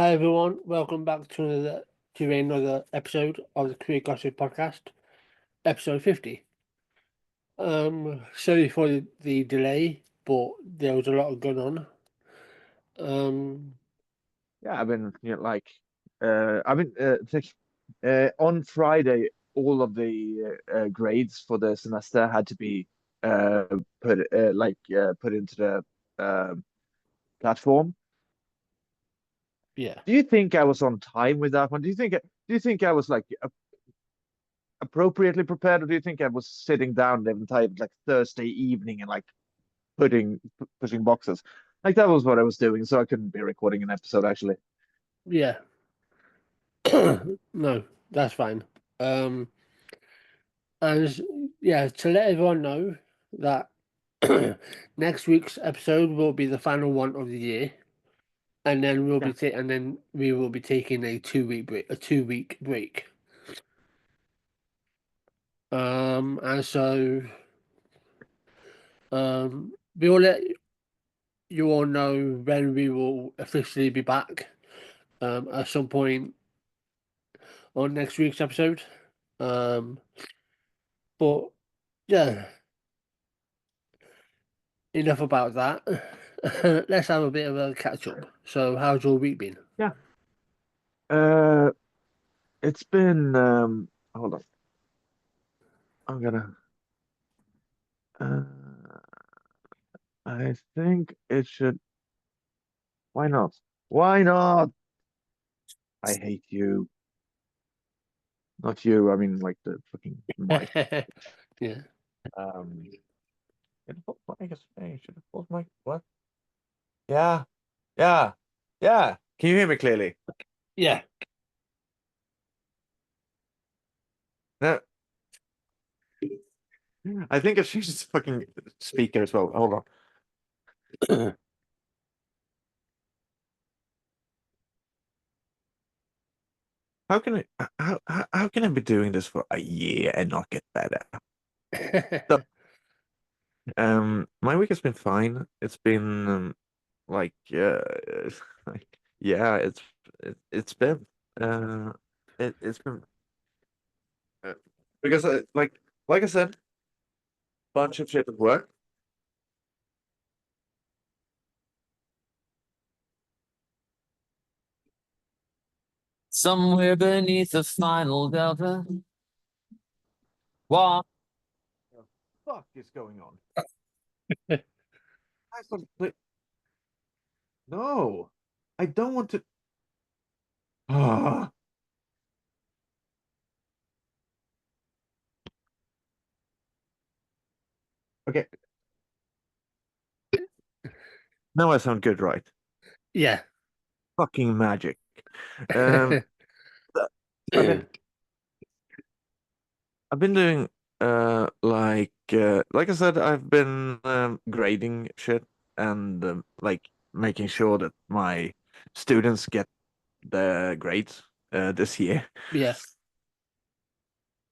Hi everyone, welcome back to another episode of the Career Gossip Podcast, episode 50. Sorry for the delay, but there was a lot going on. Um, Yeah, I've been on Friday. All of the grades for the semester had to be uh, put into the uh, platform. yeah, Do you think I was on time with that one? Do you think I was like appropriately prepared, or do you think I was sitting down the entire like Thursday evening and like pushing boxes? Like that was what I was doing, so I couldn't be recording an episode actually. yeah, no, that's fine. Um, and yeah, to let everyone know that next week's episode will be the final one of the year, and then Yeah. we will be taking a 2 week break, a 2 week break. And so we will let you all know when we will officially be back at some point on next week's episode. Um, but yeah, enough about that. Let's have a bit of a catch up. So, how's your week been? Yeah. Uh, it's been hold on. I'm gonna. Uh, I think it should. Why not? Why not? I hate you. Not you. I mean, like the fucking mic. Yeah, Um, I guess I should have pulled my what? Yeah, yeah, yeah. Can you hear me clearly? yeah. No, I think I changed this fucking speaker as well. Hold on. How can how can I be doing this for a year and not get better? So, my week has been fine. It's been like like yeah, it's been uh it's been uh, because like I said, bunch of shit at work. Somewhere beneath the final delta. Walk. What the fuck is going on? I thought, no, I don't want to. Ah, okay. Now I sound good, right? Yeah. Fucking magic. Um, I've been I've been doing like I said, I've been grading shit and like making sure that my students get their grades this year. Yeah.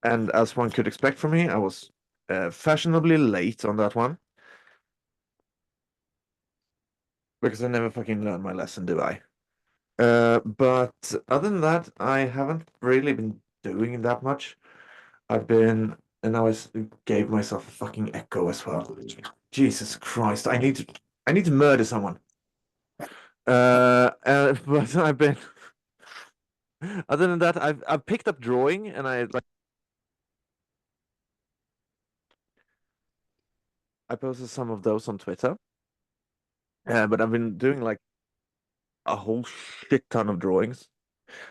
And as one could expect from me, I was fashionably late on that one because I never fucking learned my lesson, do I? But other than that, I haven't really been doing that much. I've been, and gave myself a fucking echo as well. Jesus Christ, I need to murder someone. But I've been, other than that, I've picked up drawing, and I posted some of those on Twitter. But I've been doing like a whole shit ton of drawings,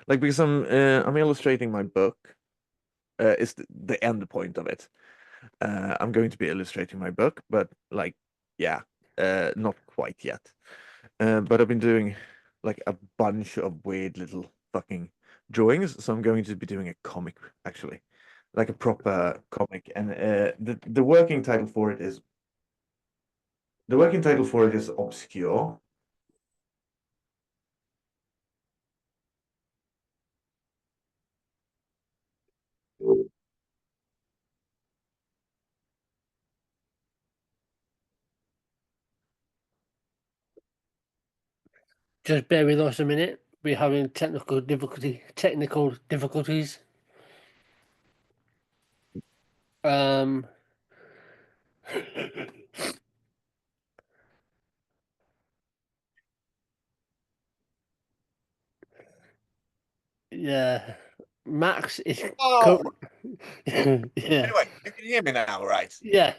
like because I'm illustrating my book. Is the end point of it. I'm going to be illustrating my book, but like, yeah, not quite yet. But I've been doing like a bunch of weird little fucking drawings, so I'm going to be doing a comic actually, like a proper comic. And the working title for it is obscure. Just bear with us a minute. be having technical difficulties. Yeah, Max is Oh, yeah, anyway, you can hear me now, right? yeah,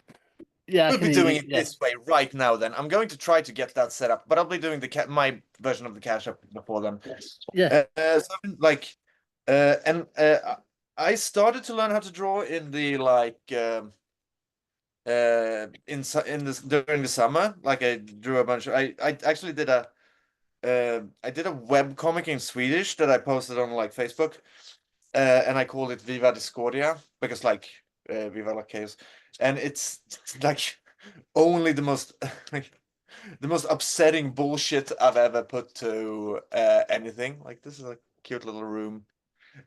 I We'll can be hear doing you. it Yeah, this way right now. Then I'm going to try to get that set up, but I'll be doing my version of the cash up before then. yeah, So I've been, I started to learn how to draw in the in this during the summer. Like I drew a bunch. I actually did a web comic in Swedish that I posted on like Facebook, and I called it Viva Discordia because Viva la Chaos, and it's like only the most like the most upsetting bullshit I've ever put to anything. Like this is a cute little room.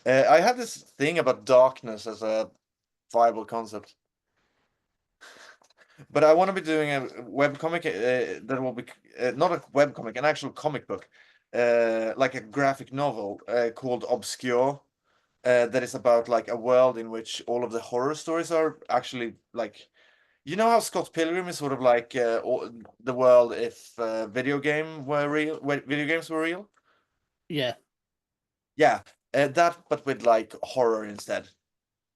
I have this thing about darkness as a viable concept, but I want to be doing a webcomic that will be not a webcomic, an actual comic book, like a graphic novel called Obscure. That is about like a world in which all of the horror stories are actually like, you know how Scott Pilgrim is sort of like the world if video games were real. yeah. Yeah, that but with like horror instead.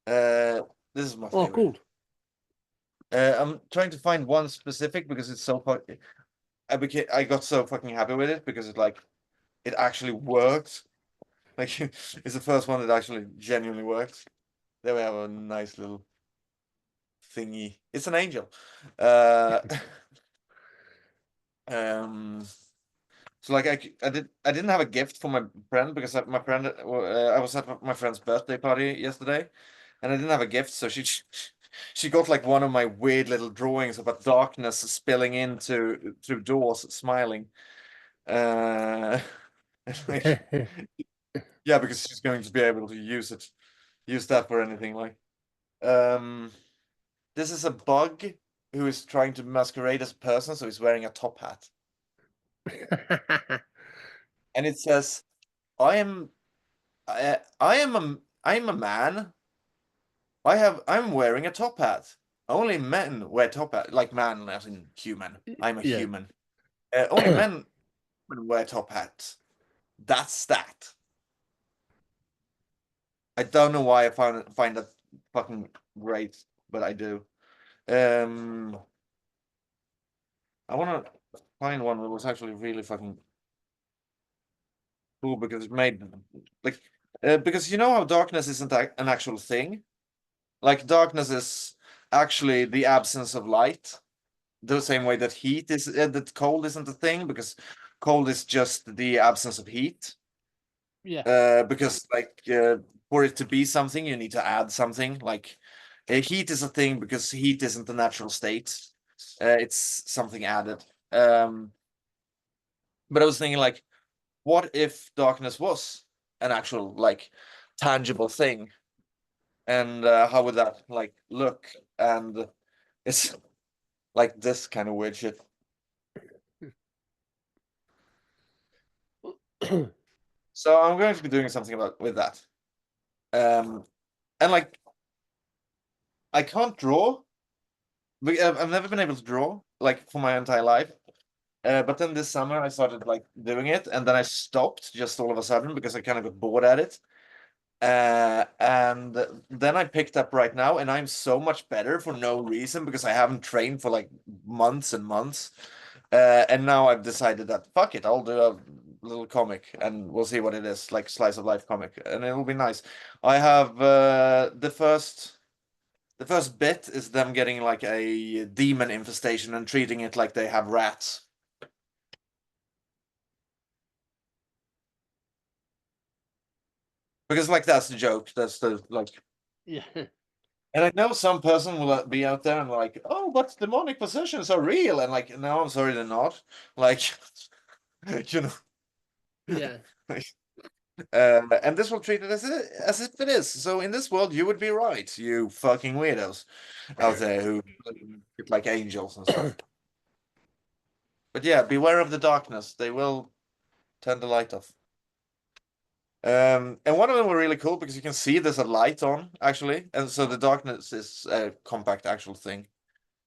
Uh, this is my Oh, favorite. cool. I'm trying to find one specific because it's so I got so fucking happy with it because it actually worked. Like it's the first one that actually genuinely worked. There we have a nice little thingy. It's an angel. Uh, um, so like I didn't have a gift for my friend because my friend I was at my friend's birthday party yesterday, and I didn't have a gift, so she got like one of my weird little drawings about darkness spilling into through doors, smiling. Like yeah, because she's going to be able to use that for anything. Um, this is a bug who is trying to masquerade as a person, so he's wearing a top hat, and it says, "I am, I am a man. I'm wearing a top hat. Only men wear top hat, like man as in human. I'm a Yeah. human. Only men wear top hats. That's that." I don't know why I find that fucking great, but I do. Um, I want to find one that was actually really fucking cool because it made like because you know how darkness isn't an actual thing. Like darkness is actually the absence of light, the same way that heat is that cold isn't a thing because cold is just the absence of heat. Yeah. Because for it to be something, you need to add something. Like heat is a thing because heat isn't the natural state. It's something added. But I was thinking like, what if darkness was an actual like tangible thing, and how would that like look? And it's like this kind of weird shit. So I'm going to be doing something about with that. And like I can't draw. I've never been able to draw like for my entire life. But then this summer I started like doing it, and then I stopped just all of a sudden because I kind of got bored at it. And then I picked up right now, and I'm so much better for no reason because I haven't trained for like months and months. And now I've decided that fuck it, I'll do a little comic, and we'll see what it is, like slice of life comic, and it'll be nice. I have the first bit is them getting like a demon infestation and treating it like they have rats. Because like that's the joke. That's the like. Yeah. And I know some person will be out there and like, oh, but demonic possessions are real, and like, no, I'm sorry, they're not. Like, you know. Yeah. And this will treat it as if it is. So in this world, you would be right, you fucking weirdos out there who look like angels and stuff. But yeah, beware of the darkness. They will turn the light off. And one of them were really cool because you can see there's a light on actually, and so the darkness is a compact actual thing.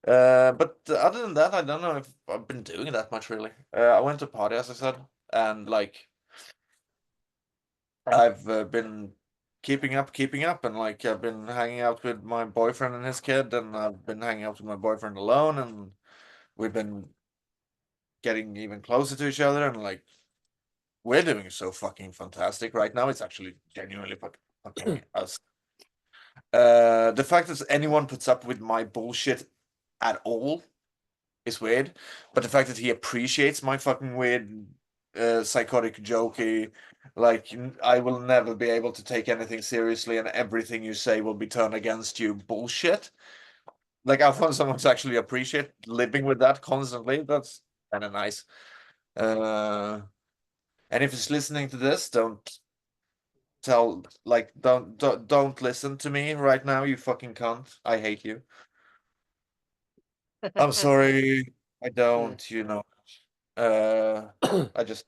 But other than that, I don't know if I've been doing that much really. I went to a party, as I said, and like I've been keeping up, and like I've been hanging out with my boyfriend and his kid, and I've been hanging out with my boyfriend alone, and we've been getting even closer to each other, and like we're doing so fucking fantastic right now. It's actually genuinely fucking us. The fact that anyone puts up with my bullshit at all is weird, but the fact that he appreciates my fucking weird, psychotic, jokey, like I will never be able to take anything seriously, and everything you say will be turned against you. Bullshit. Like I found someone to actually appreciate living with that constantly. That's kind of nice. And if he's listening to this, don't listen to me right now. You fucking cunt. I hate you. I'm sorry. I don't. I just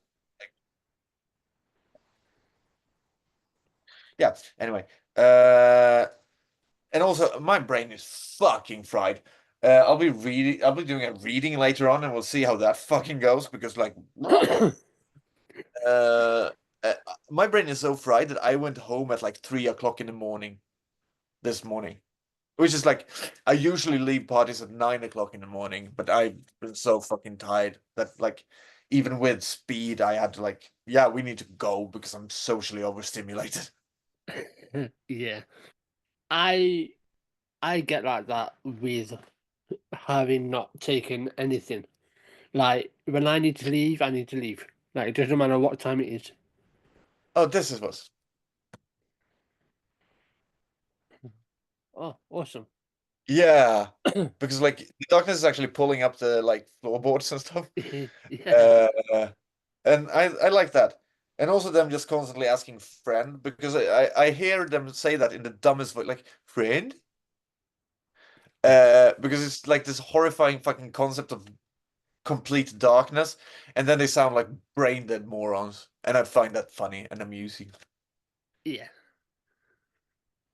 yeah. Anyway, and also my brain is fucking fried. I'll be reading. I'll be doing a reading later on, and we'll see how that fucking goes. Because like, uh, uh, my brain is so fried that I went home at like 3 o'clock in the morning this morning, which is like I usually leave parties at 9 o'clock in the morning, but I've been so fucking tired that like even with speed, I had to like, yeah, we need to go because I'm socially overstimulated. Yeah. I get like that with having not taken anything. Like when I need to leave, I need to leave. Like it doesn't matter what time it is. Oh, this is what. Oh, awesome. Yeah, because like the darkness is actually pulling up the like floorboards and stuff. Yeah. And I like that. And also them just constantly asking friend because I hear them say that in the dumbest voice, like friend. Because it's like this horrifying fucking concept of complete darkness, and then they sound like brain dead morons, and I find that funny and amusing. Yeah.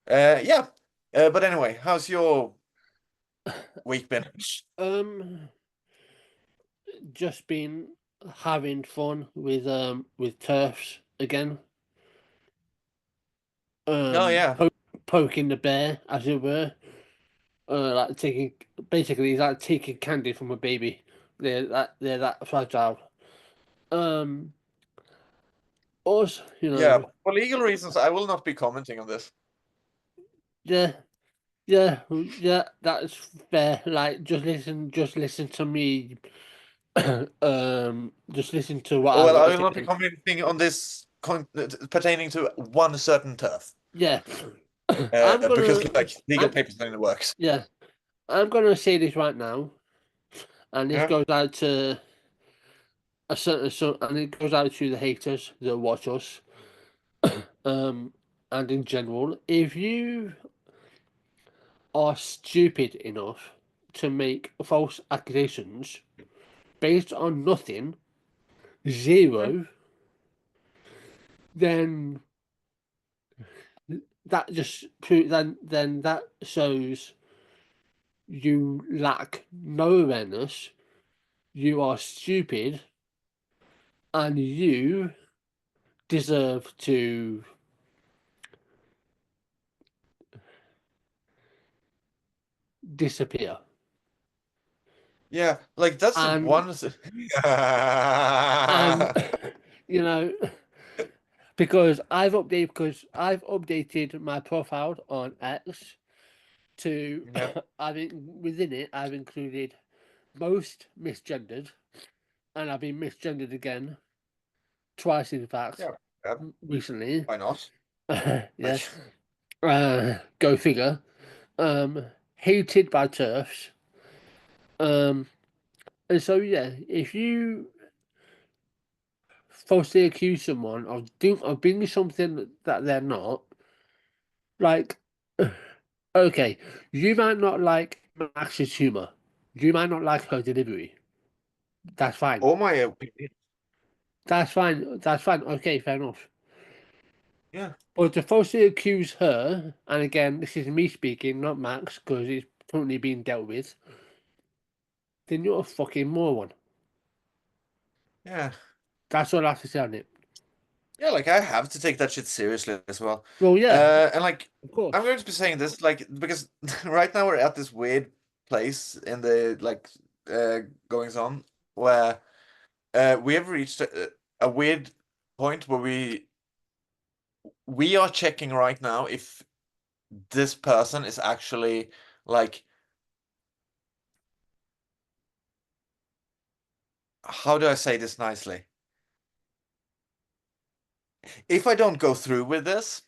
Yeah. But anyway, how's your week been? Just been having fun with turfs again. Oh yeah. Poking the bear, as it were. Like taking basically it's like taking candy from a baby. They're that fragile. Um, us, Yeah. For legal reasons, I will not be commenting on this. yeah, yeah, yeah. That's fair. Like, just listen to me. Just listen to what I've Well, got I to will say. not be commenting on this pertaining to one certain turf. Yeah, I'm Because gonna. like legal I'm papers are in the works. yeah. I'm gonna say this right now, and this Yeah. goes out to a certain and it goes out to the haters that watch us. Um, and in general, if you are stupid enough to make false accusations based on nothing, zero, then that just then that shows you lack no awareness, you are stupid, and you deserve to disappear. Yeah, like that's the And one. and you know because I've updated my profile on X to Yeah, within it I've included most misgendered, and I've been misgendered again twice in fact yeah, yeah. recently. Why not? Yeah, Like, go figure. Hated by turfs. Um, and so yeah, if you falsely accuse someone of being something that they're not, like, okay, you might not like Max's humor, you might not like her delivery. That's fine. all my opinion. That's fine. That's fine. Okay, fair enough. Yeah. But to falsely accuse her, and again, this is me speaking, not Max, because it's currently being dealt with, then you're a fucking moron. Yeah. That's all I have to say on it. Yeah, like I have to take that shit seriously as well. Well, yeah, And like of course. I'm going to be saying this like because right now we're at this weird place in the like goings on where we have reached a weird point where we are checking right now if this person is actually like how do I say this nicely? If I don't go through with this,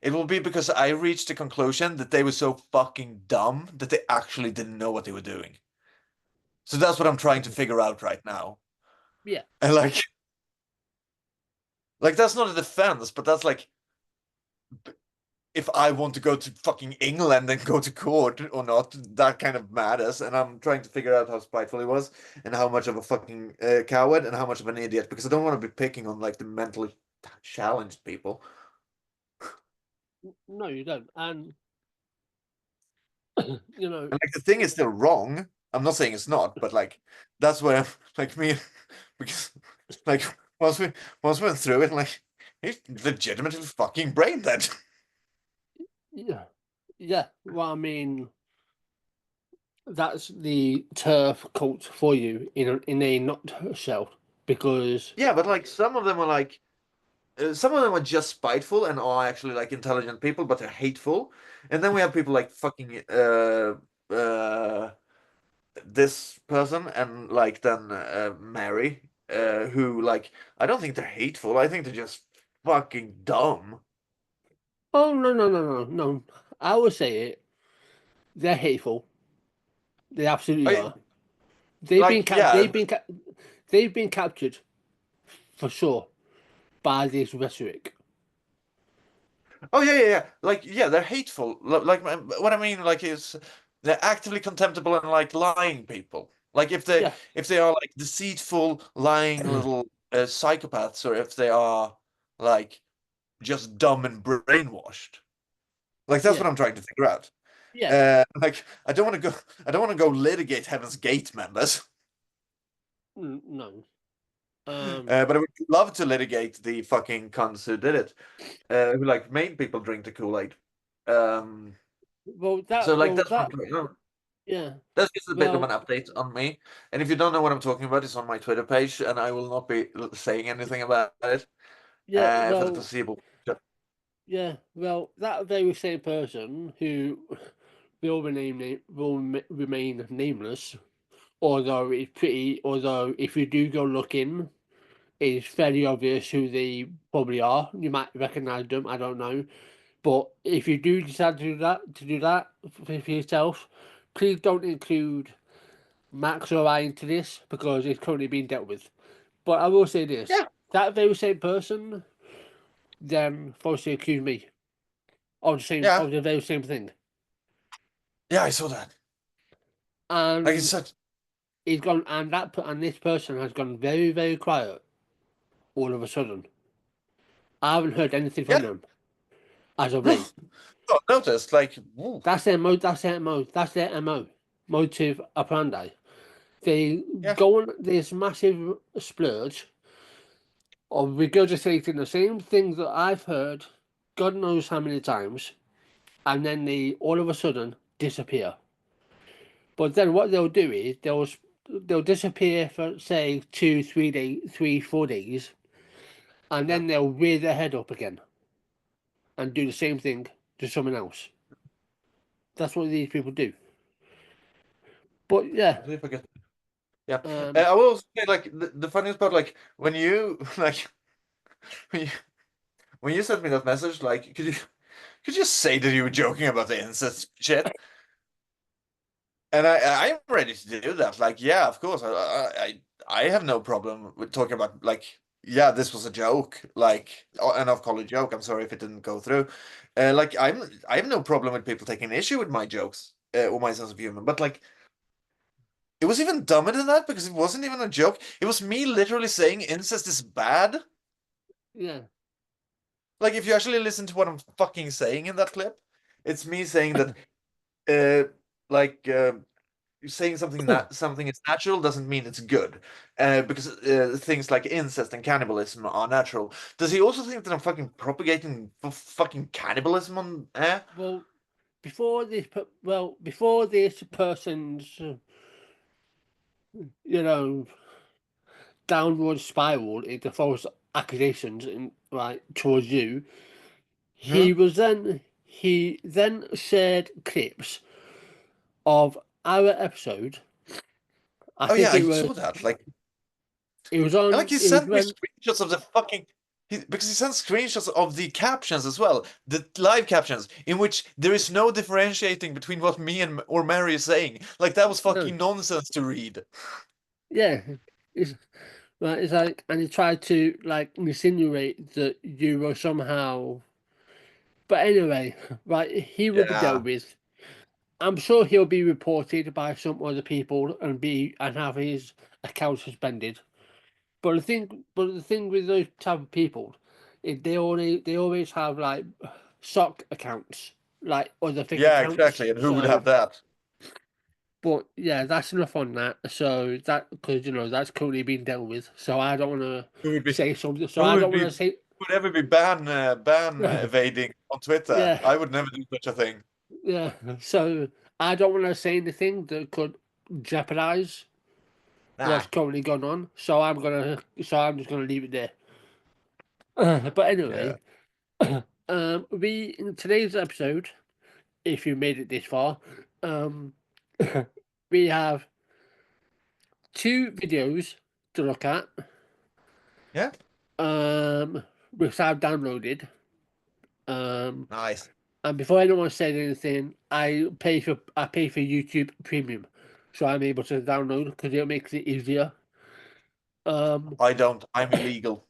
it will be because I reached the conclusion that they were so fucking dumb that they actually didn't know what they were doing. So that's what I'm trying to figure out right now. Yeah. And like that's not a defense, but that's like if I want to go to fucking England and go to court or not, that kind of matters. And I'm trying to figure out how spiteful he was and how much of a fucking coward and how much of an idiot because I don't want to be picking on like the mentally challenged people. No, you don't. And, you know, And like the thing is still wrong. I'm not saying it's not, but like that's where I'm like me because like once we went through it, like he's legitimately fucking brain dead. yeah. Yeah. Well, I mean, that's the turf cult for you in a nutshell. Because, Yeah, but like some of them are like some of them are just spiteful and are actually like intelligent people, but they're hateful. And then we have people like fucking this person and like then Mary, who like I don't think they're hateful. I think they're just fucking dumb. oh, no, no, no, no, no. I would say it. They're hateful. They absolutely I are. They've been like cap- yeah. they've been captured for sure by this rhetoric. Oh yeah. Like yeah, they're hateful. Like what I mean like is they're actively contemptible and like lying people. Like Yeah, if they are like deceitful, lying little psychopaths, or if they are like just dumb and brainwashed. Like that's yeah, what I'm trying to figure out. yeah. Like I don't want to go litigate Heaven's Gate members. No. Um. But I would love to litigate the fucking cunts who did it. Who like made people drink the Kool-Aid. Um Well, so that. like Well, that's what that. I'm trying. No, Yeah. that's just a bit of an Well. update on me. And if you don't know what I'm talking about, it's on my Twitter page, and I will not be saying anything about it Yeah. for the Well. foreseeable future. Yeah. Well, that very same person who will remain nameless. Although it's pretty. Although if you do go looking, it's fairly obvious who they probably are. You might recognize them. I don't know. But if you do decide to do that for yourself, please don't include Max or I into this because it's currently being dealt with. But I will say this: Yeah, that very same person then falsely accused me yeah, of the very same thing, yeah. I saw that. Like it's and such. he's gone, and this person has gone very very quiet all of a sudden. I haven't heard anything Yeah, from them as of no, late. not noticed. Like, ooh, That's their mo. That's their mo. That's their mo. Motive operandi. They yeah, go on this massive splurge of regurgitating the same things that I've heard, God knows how many times, and then they all of a sudden disappear. But then what they'll do is they'll disappear for say 2, 3 days, 3, 4 days, and yeah. then they'll rear their head up again and do the same thing to someone else. That's what these people do. But yeah, Completely forget. Yeah, um, I will also say like the funniest part, like when you like when you, when you sent me that message, like could you just say that you were joking about the incest shit? And I'm ready to do that. Like, yeah, of course. I have no problem with talking about like, yeah, this was a joke. Like, and I'll call it a joke. I'm sorry if it didn't go through. Like, I have no problem with people taking issue with my jokes or my sense of humor. But like, it was even dumber than that because it wasn't even a joke. It was me literally saying incest is bad. yeah, like if you actually listen to what I'm fucking saying in that clip, it's me saying that like saying something that something is natural doesn't mean it's good, because things like incest and cannibalism are natural. Does he also think that I'm fucking propagating fucking cannibalism on air? Well, before this person's, downward spiral into false accusations towards you, Huh? he then shared clips of our episode. I Oh yeah, think I saw that. Like, it was and like on. he It was sent me when screenshots of the fucking. Because he sent screenshots of the captions as well, the live captions, in which there is no differentiating between what me and or Mary is saying. Like that was no, fucking nonsense to read. yeah, it's right. It's like, and he tried to like insinuate that you were somehow. But anyway, right, he will be dealt Yeah, with. I'm sure he'll be reported by some other people and have his account suspended. But the thing with those type of people, they always have like sock accounts, like other fake yeah, accounts. exactly. And who would So, have that? but yeah, that's enough on that. So that because that's currently being dealt with. So I don't want to Who would be? say something. So Who I would don't want be? to say Would ever be ban evading on Twitter? yeah, I would never do such a thing. yeah. So I don't want to say anything that could jeopardize Nah. what's currently going on. So I'm just gonna leave it there. But Yeah. anyway, we in today's episode, if you made it this far, um, we have two videos to look at, Yeah. um, which I've downloaded. Um, Nice. and before anyone said anything, I pay for YouTube Premium, so I'm able to download because it makes it easier. Um, I don't. I'm illegal.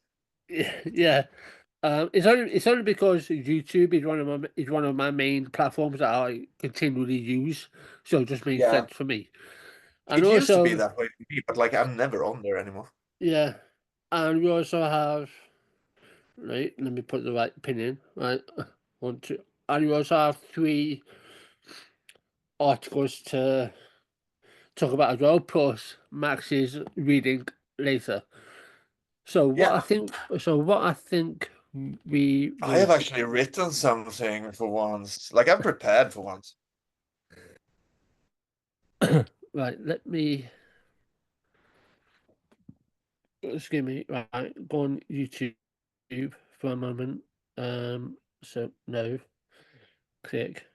yeah. It's only because YouTube is one of my main platforms that I continually use, so it just makes Yeah. sense for me. And It used to be also, that way for me, but like I'm never on there anymore. yeah, and we also have right. Let me put the right pin in. Right, one, two, and we also have three articles to talk about as well. Plus Max's reading later. So what Yeah. I think. So what I think we I will. have actually written something for once. Like I'm prepared for once. Right, let me. Excuse me. Right, go on YouTube for a moment. So no, click.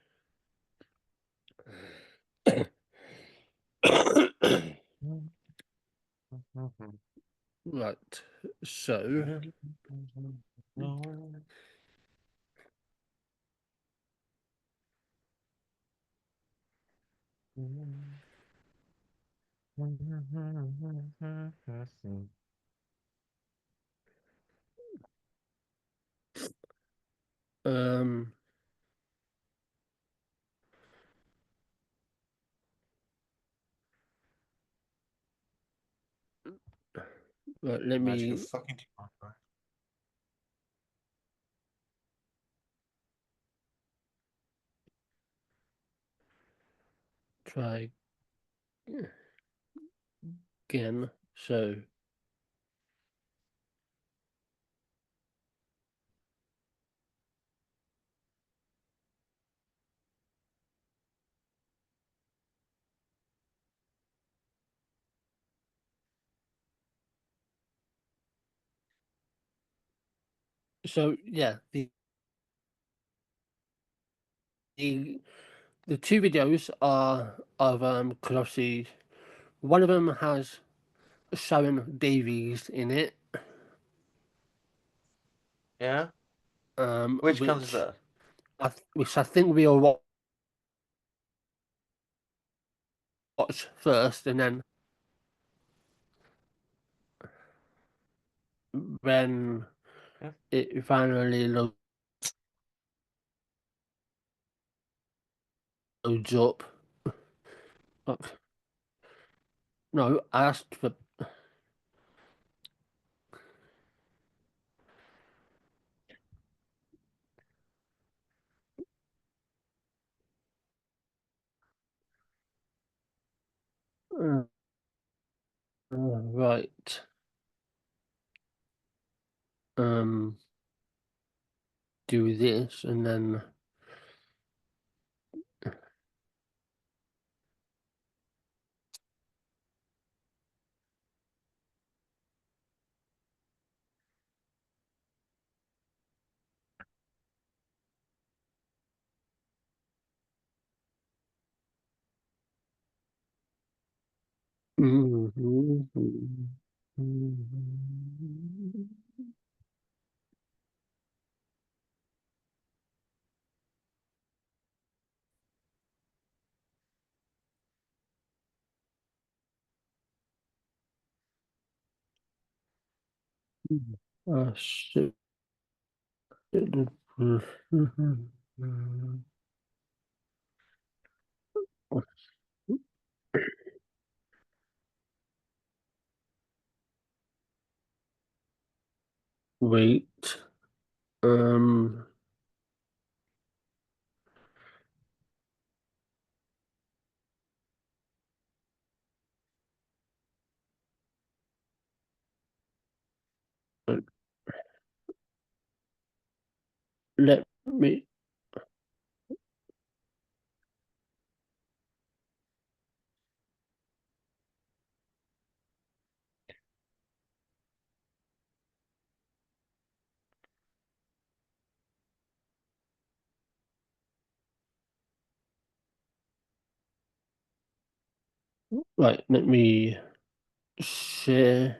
Right. So um right, let Magic of me fucking tomorrow. try again. So yeah, the the two videos are of because obviously one of them has Sharron Davies in it, Yeah. Which comes which first? I think we all watch first, and then when Yeah. it finally loads up. No, I asked for. Right. Do this and then shit. Wait. Um. Let me. Right. Let me share.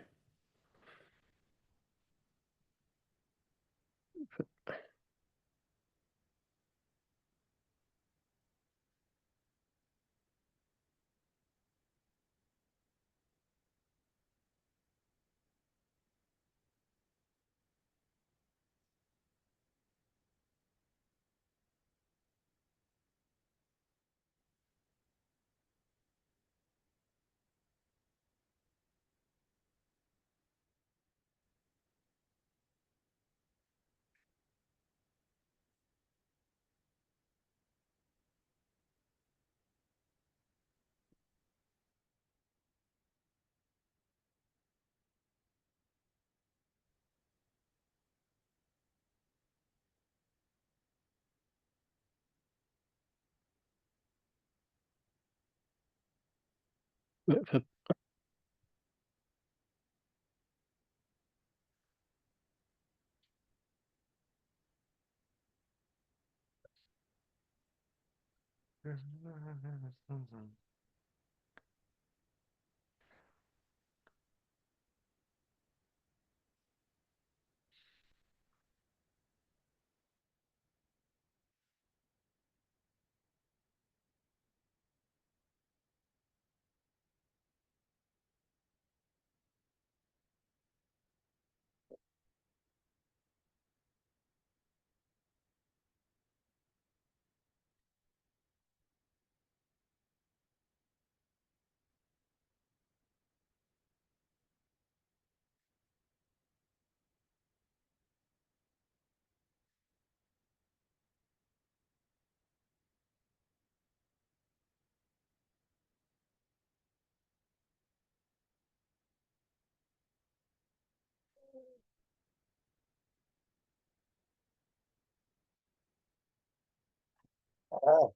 Oh.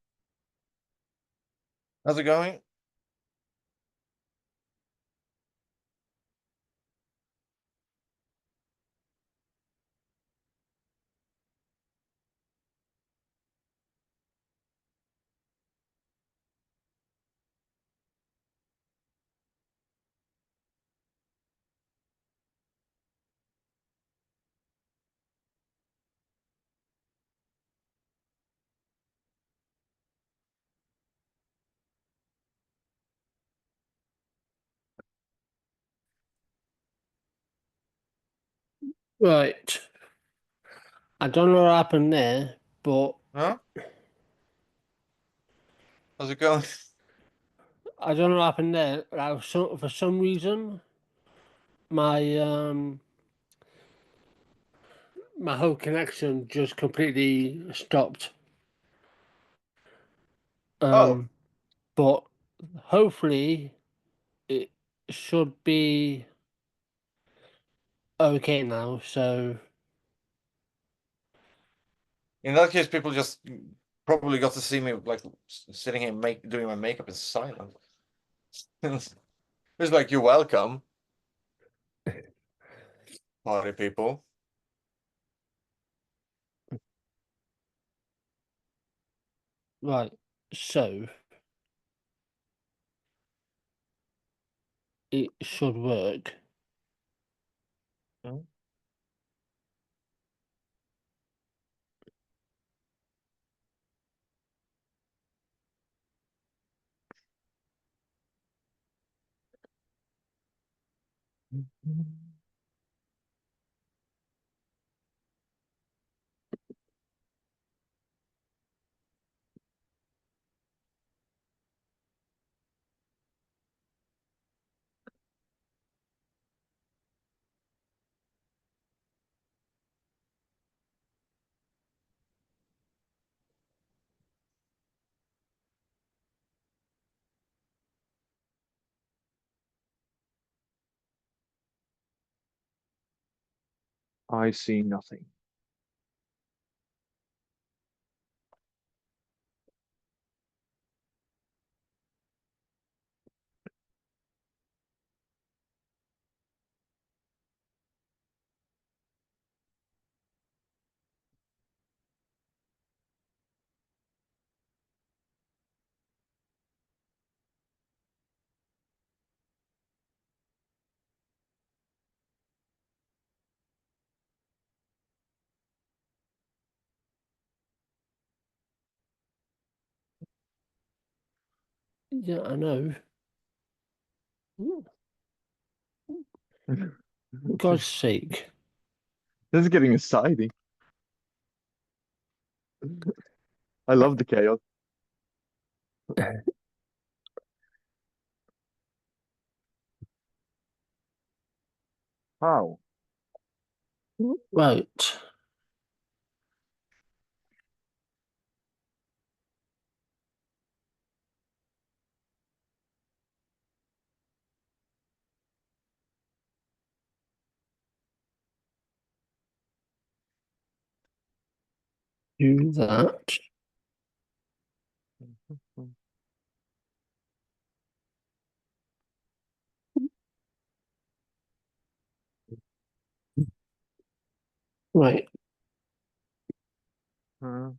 How's it going? Right. I don't know what happened there, but Huh? How's it going? I don't know what happened there. For some reason, my my whole connection just completely stopped. Oh, But hopefully should be okay now. So In that case, people just probably got to see me like sitting here doing my makeup in silence. It's like, you're welcome, party people. right, so it should work. Hmm? I see nothing. Yeah, I know. God's sake. This is getting exciting. I love the chaos. How? Right. Do that. Right. Hmm.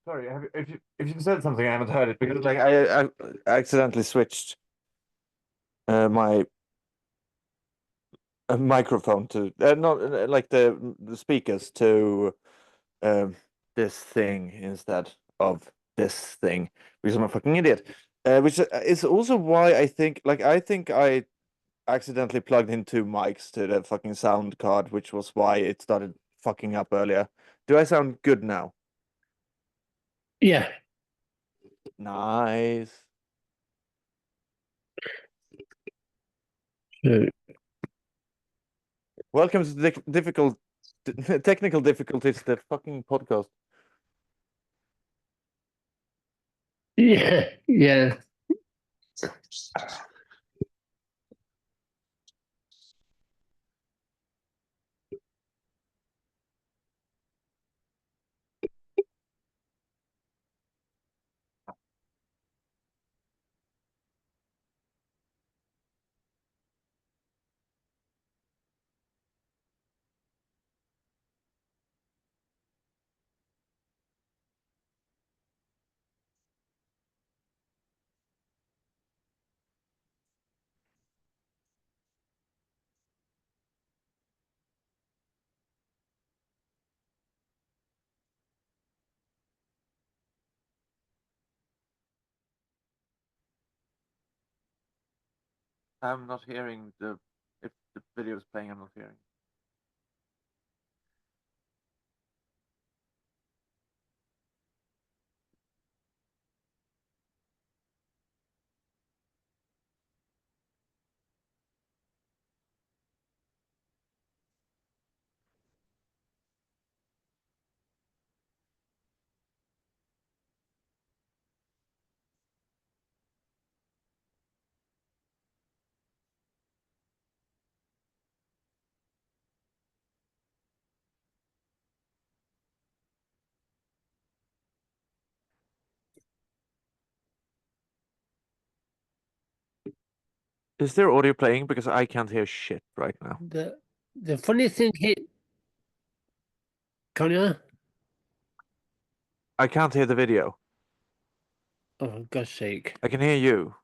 Sorry, if you said something, I haven't heard it because like I accidentally switched my microphone to not like the speakers to um this thing instead of this thing because I'm a fucking idiot. Which is also why I think I accidentally plugged in two mics to the fucking sound card, which was why it started fucking up earlier. Do I sound good now? Yeah. Nice. So, Welcome to the technical difficulties, the fucking podcast. yeah. Yeah. I'm not hearing if the video is playing. I'm not hearing. Is there audio playing? Because I can't hear shit right now. The funny thing here, can you? I can't hear the video. Oh, for God's sake! I can hear you.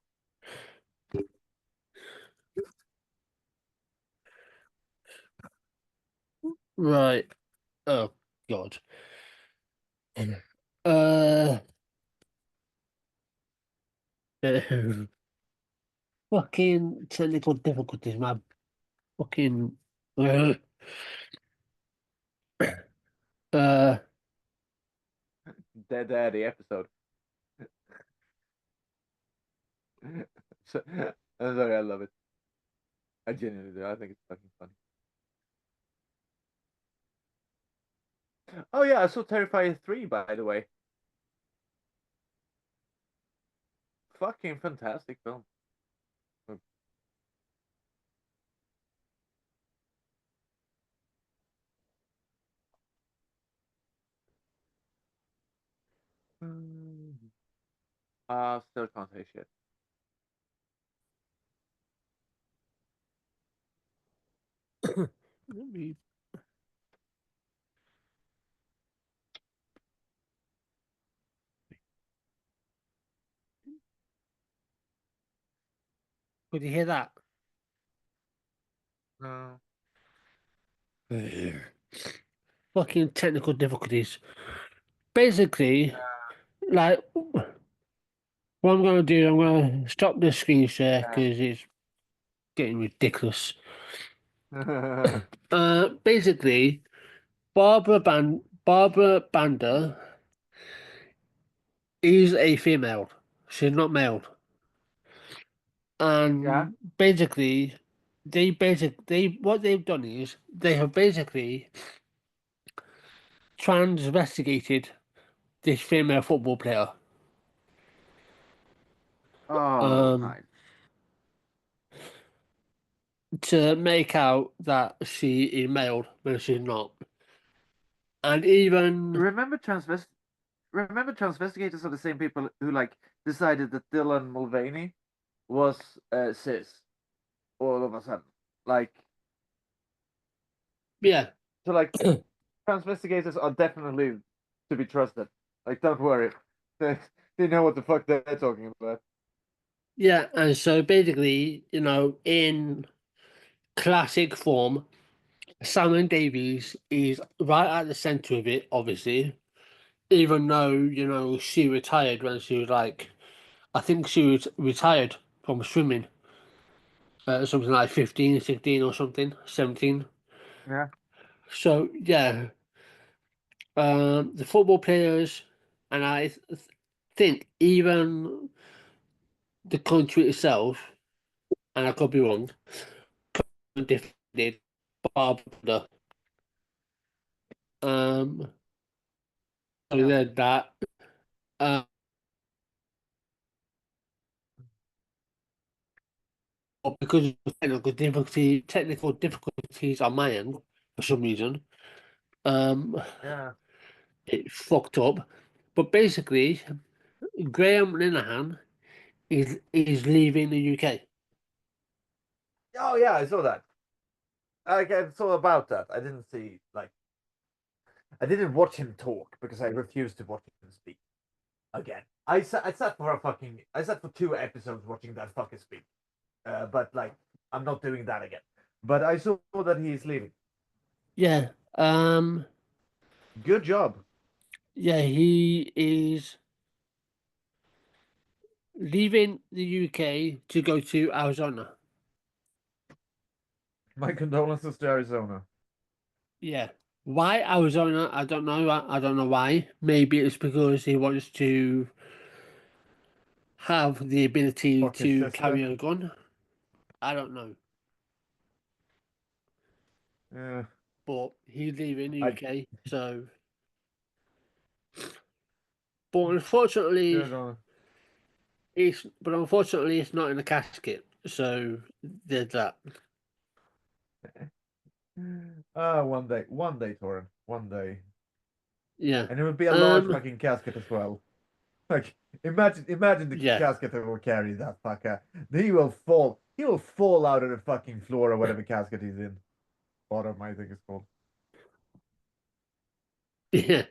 Right. Oh God. Uh. Fucking technical difficulties, man. Fucking. Uh. Dead Daddy episode. I'm sorry, I love it. I genuinely do. I think it's fucking funny. Oh yeah, I saw Terrifier 3, by the way. Fucking fantastic film. Still can't say shit. Let me. Could you hear that? No. Fucking technical difficulties. Basically, like, what I'm gonna do, I'm gonna stop the screen share because it's getting ridiculous. Basically, Barbara Banda is a female. She's not male. And Yeah. basically, they what they've done is they have basically transvestigated this female football player. Oh, nice. To make out that she is male when she's not. And even Remember transvestigators are the same people who like decided that Dylan Mulvaney was cis all of a sudden. Like, yeah, so like transvestigators are definitely to be trusted. Like, don't worry. They know what the fuck they're talking about. yeah, and so basically, in classic form, Simon Davies is right at the center of it, obviously. Even though, she retired when she was like, I think she was retired from swimming something like 15, 16 or something, 17. Yeah. So, yeah, the football players, and I think even the country itself, and I could be wrong, defended Barbara. So Yeah. then that, uh, because of technical difficulties on my end for some reason, Yeah. it fucked up. But basically, Graham Linehan is leaving the UK. Oh yeah, I saw that. I saw about that. I didn't see I didn't watch him talk because I refused to watch him speak again. I sat for 2 episodes watching that fucker speak. But like I'm not doing that again. But I saw that he's leaving. Yeah. Good job. Yeah, he is leaving the UK to go to Arizona. My condolences to Arizona. Yeah. Why Arizona? I don't know. I don't know why. Maybe it's because he wants to have the ability Fuck his to sister. carry a gun. I don't know. Yeah. But he's leaving the I UK, so. But unfortunately, yeah, it's not in a casket. So there's that. one day, Toren, one day, Yeah. and it would be a large Um. fucking casket as well. Like, imagine the Yeah. casket that will carry that fucker. He will fall. He will fall out of the fucking floor or whatever casket he's in. Bottom, I think it's called. Yeah.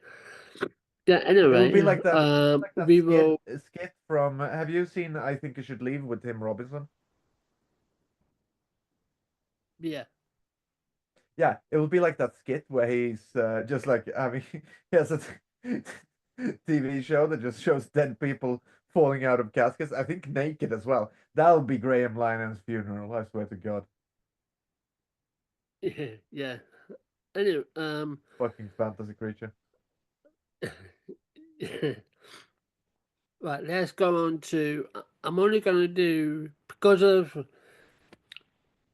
Yeah. It will be Anyway, like that. Like that we will. skit from. Have you seen I Think You Should Leave with Tim Robinson? Yeah. Yeah, it will be like that skit where he's just like having he has a TV show that just shows dead people falling out of caskets. I think naked as well. That'll be Graham Linen's funeral. I swear to God. Yeah. Anyway, Fucking fantasy creature. right, let's go on to. I'm only going to do, because of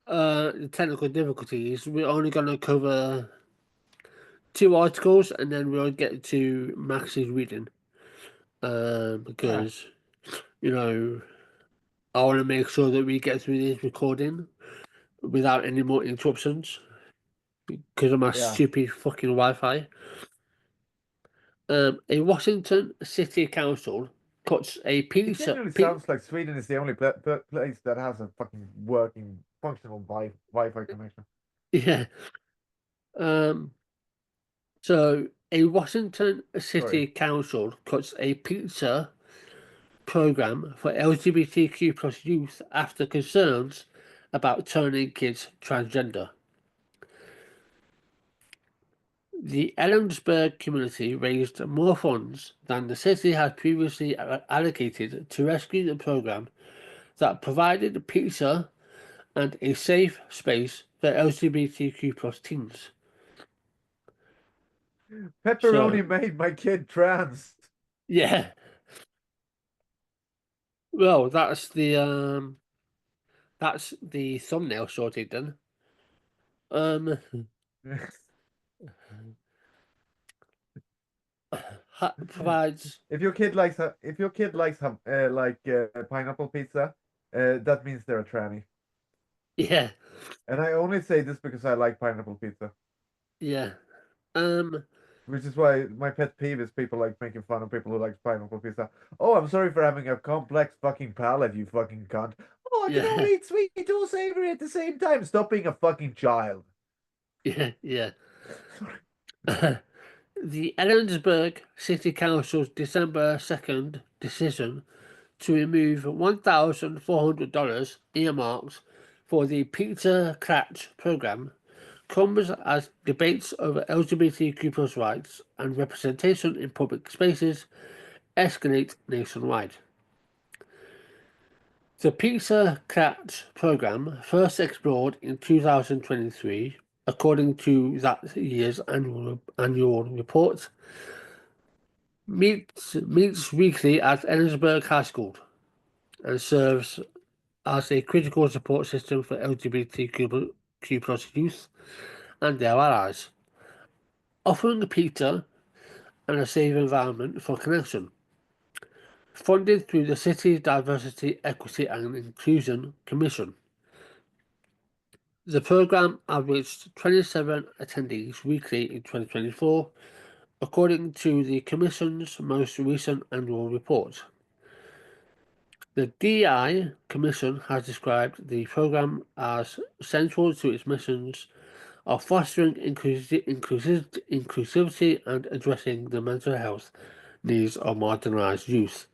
the technical difficulties, we're only going to cover 2 articles and then we'll get to Max's reading. Because, you know, I want to make sure that we get through this recording without any more interruptions because of my Yeah. stupid fucking Wi Fi. A Washington City Council cuts a It pizza. genuinely sounds like Sweden is the only place that has a fucking working, functional Wi-Fi connection. Yeah. So a Washington City Sorry. Council cuts a pizza program for LGBTQ plus youth after concerns about turning kids transgender. The Ellensburg community raised more funds than the city had previously allocated to rescue the program that provided pizza and a safe space for LGBTQ plus teens. Pepperoni made my kid trans. Yeah. Well, that's the thumbnail sorted then. Provides. If your kid likes pineapple pizza, that means they're a tranny. Yeah. And I only say this because I like pineapple pizza. Yeah. Which is why my pet peeve is people like making fun of people who like pineapple pizza. Oh, I'm sorry for having a complex fucking palate, you fucking cunt. Oh, I can Yeah. only eat sweet or savory at the same time. Stop being a fucking child. Yeah. Yeah. The Ellensburg City Council's December 2nd decision to remove $1,400 earmarked for the Pizza Cratch program comes as debates over LGBTQ plus rights and representation in public spaces escalate nationwide. The Pizza Cratch program, first explored in 2023, according to that year's annual report, meets weekly at Ellensburg High School and serves as a critical support system for LGBTQ plus youth and their allies, offering a pizza and a safe environment for connection. Funded through the City's Diversity, Equity and Inclusion Commission. The program averaged 27 attendees weekly in 2024, according to the Commission's most recent annual report. The DI Commission has described the program as central to its missions of fostering inclusivity and addressing the mental health needs of marginalised youth.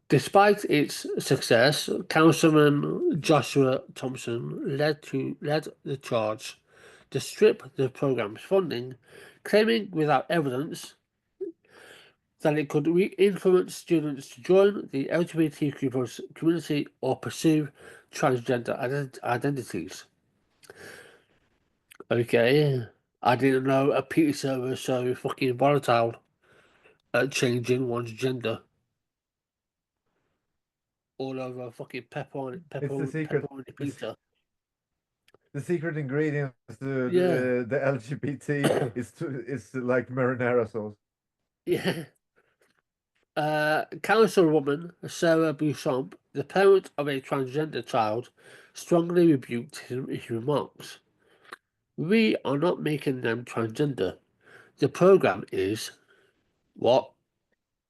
Despite its success, Councilman Joshua Thompson led the charge to strip the program's funding, claiming without evidence that it could influence students to join the LGBTQ community or pursue transgender identities. Okay, I didn't know a pizza was so fucking volatile at changing one's gender. All over fucking It's the secret. pepperoni pizza. The secret ingredients to Yeah. the LGBT is like marinara sauce. Yeah. Councilwoman Sarah Beauchamp, the parent of a transgender child, strongly rebuked his remarks. We are not making them transgender. The program is what?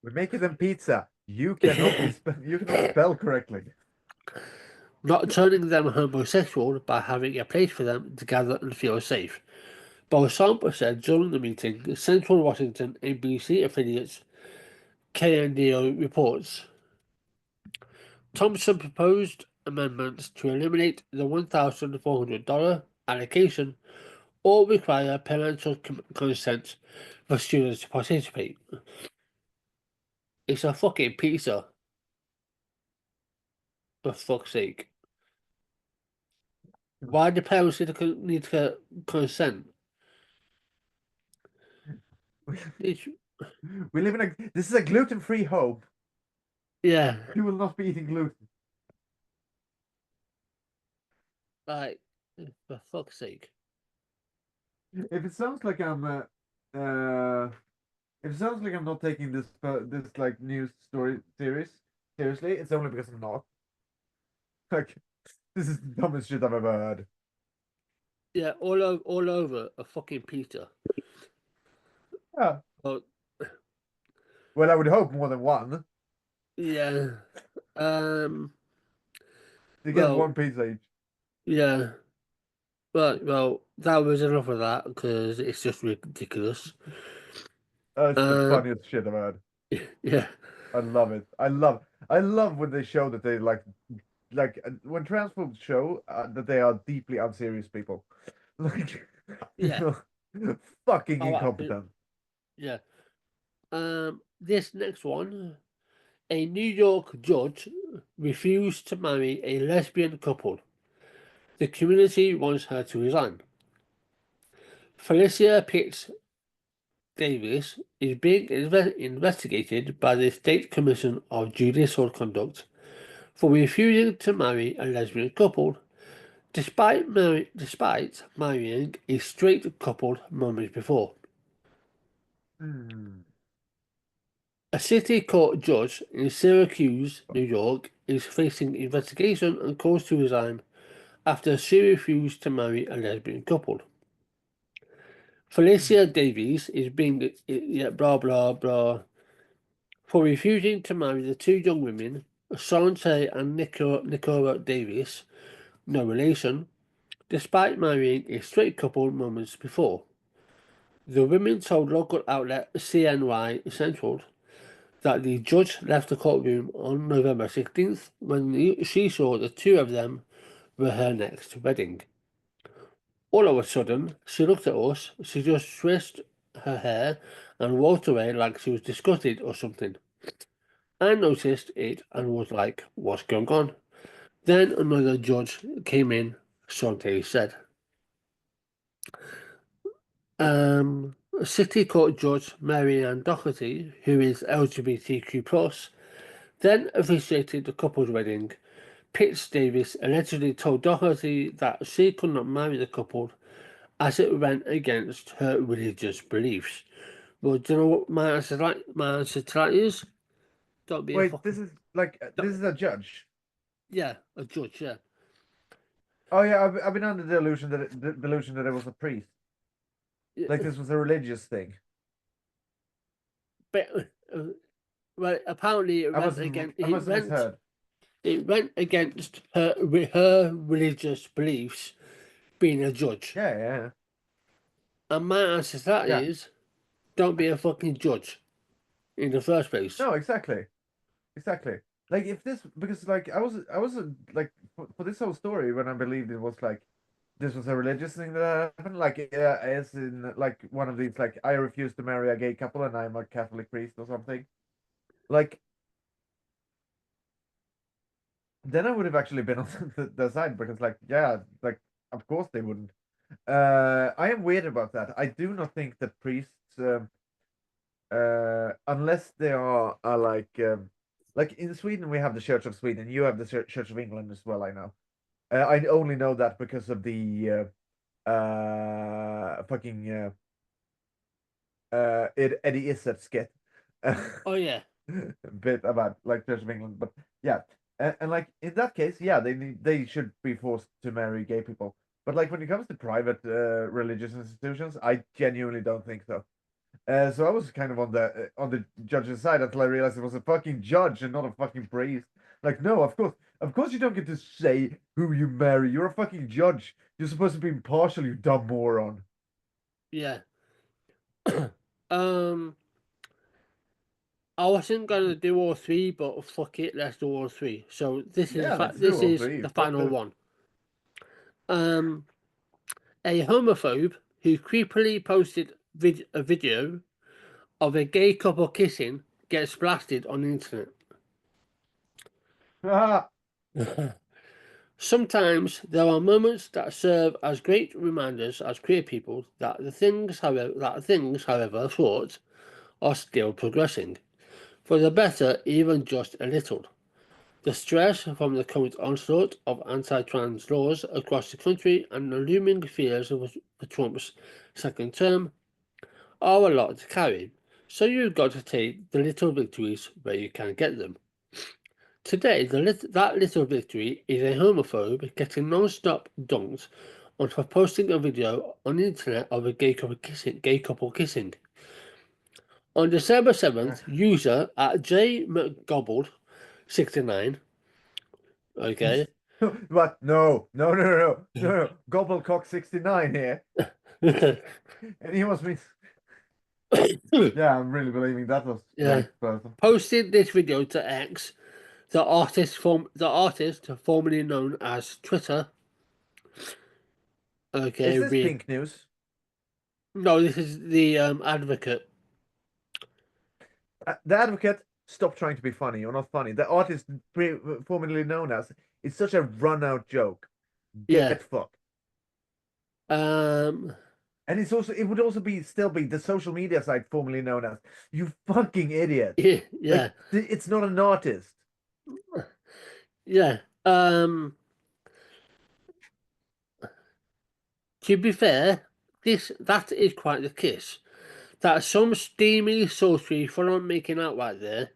We're making them pizza. You cannot you cannot spell correctly. Not turning them homosexual by having a place for them to gather and feel safe. Beauchamp said during the meeting, Central Washington ABC affiliates KNDO reports. Thompson proposed amendments to eliminate the $1,400 allocation or require parental consent for students to participate. It's a fucking pizza. For fuck's sake. Why do parents need to consent? We live in a. This is a gluten-free home. Yeah, You will not be eating gluten. like, for fuck's sake. If it sounds like if it sounds like I'm not taking this like news story series seriously, it's only because I'm not. Like, this is the dumbest shit I've ever heard. Yeah, all over a fucking pizza. Yeah. But Well, I would hope more than one. yeah, You get well, one pizza each. yeah. Well, that was enough of that because it's just ridiculous. It's the funniest shit I've heard. Yeah, I love it. I love when they show that they like when transphobes show that they are deeply unserious people. Like, yeah. fucking Oh, incompetent. yeah. This next one, a New York judge refused to marry a lesbian couple. The community wants her to resign. Felicia Pitts Davies is being investigated by the State Commission of Judicial Conduct for refusing to marry a lesbian couple, despite marrying a straight couple moments before. Hmm. A city court judge in Syracuse, New York, is facing investigation and calls to resign after she refused to marry a lesbian couple. Felicia Davies is being blah blah blah for refusing to marry the two young women, Sharron and Nicola Davies, no relation, despite marrying a straight couple moments before. The women told local outlet CNY Central that the judge left the courtroom on November 16th when she saw the two of them were her next wedding. All of a sudden, she looked at us, she just twist her hair and walked away like she was disgusted or something. I noticed it and was like, what's going on? Then another judge came in, Sante said. City Court Judge Marianne Doherty, who is LGBTQ+, then officiated the couple's wedding. Pitts Davis allegedly told Doherty that she could not marry the couple as it went against her religious beliefs. Well, do you know what my answer to that is? Don't be a Wait, fucking... this is like this is a judge. Yeah, a judge, yeah. Oh yeah, I've been under the delusion that it was a priest. Like this was a religious thing. But, well, apparently I must have misheard. it went against her religious beliefs being a judge. Yeah. And my answer to that Yeah. is, don't be a fucking judge in the first place. No, exactly. Like if this, because like I was like for this whole story when I believed it was like this was a religious thing that happened. Like, as in like one of these, like, I refuse to marry a gay couple and I'm a Catholic priest or something. Like, then I would have actually been on the side because, like, yeah, like, of course they wouldn't. I am weird about that. I do not think that priests, unless they are like in Sweden, we have the Church of Sweden. You have the Church of England as well. I know. I only know that because of the fucking Eddie Izzard skit. Oh yeah. Bit about like Church of England, but yeah, and like in that case, yeah, they should be forced to marry gay people. But like when it comes to private religious institutions, I genuinely don't think so. So I was kind of on the judge's side until I realized it was a fucking judge and not a fucking priest. Like, no, of course, you don't get to say who you marry. You're a fucking judge. You're supposed to be impartial, you dumb moron. Yeah. I wasn't gonna do all three, but fuck it, let's do all three. So this is Yeah, let's do this all is three. the Fuck final this. one. A homophobe who creepily posted a video of a gay couple kissing gets blasted on the internet. Ah, Sometimes there are moments that serve as great reminders as queer people that things, however, thought are still progressing. For the better, even just a little. The stress from the current onslaught of anti-trans laws across the country and the looming fears of Trump's second term are a lot to carry, so you've got to take the little victories where you can get them. Today, that little victory is a homophobe getting non-stop dunked on for posting a video on the internet of a gay couple kissing. On December 7th, user at jmcgobbled69, okay, what? No. Gobblecock 69 here. And he wants me. Yeah, I'm really believing that was the yeah, right person. posted this video to X, the artist formerly known as Twitter. Okay, Is this pink news? no, this is the Advocate. The Advocate, stop trying to be funny. You're not funny. The artist formerly known as is such a run-out joke. Yeah. Get fucked. Um. And it would also still be the social media site formerly known as. You fucking idiot. Yeah. Yeah. Like, it's not an artist. Yeah. To be fair, that is quite the kiss. That some steamy, sultry, fun making out right there.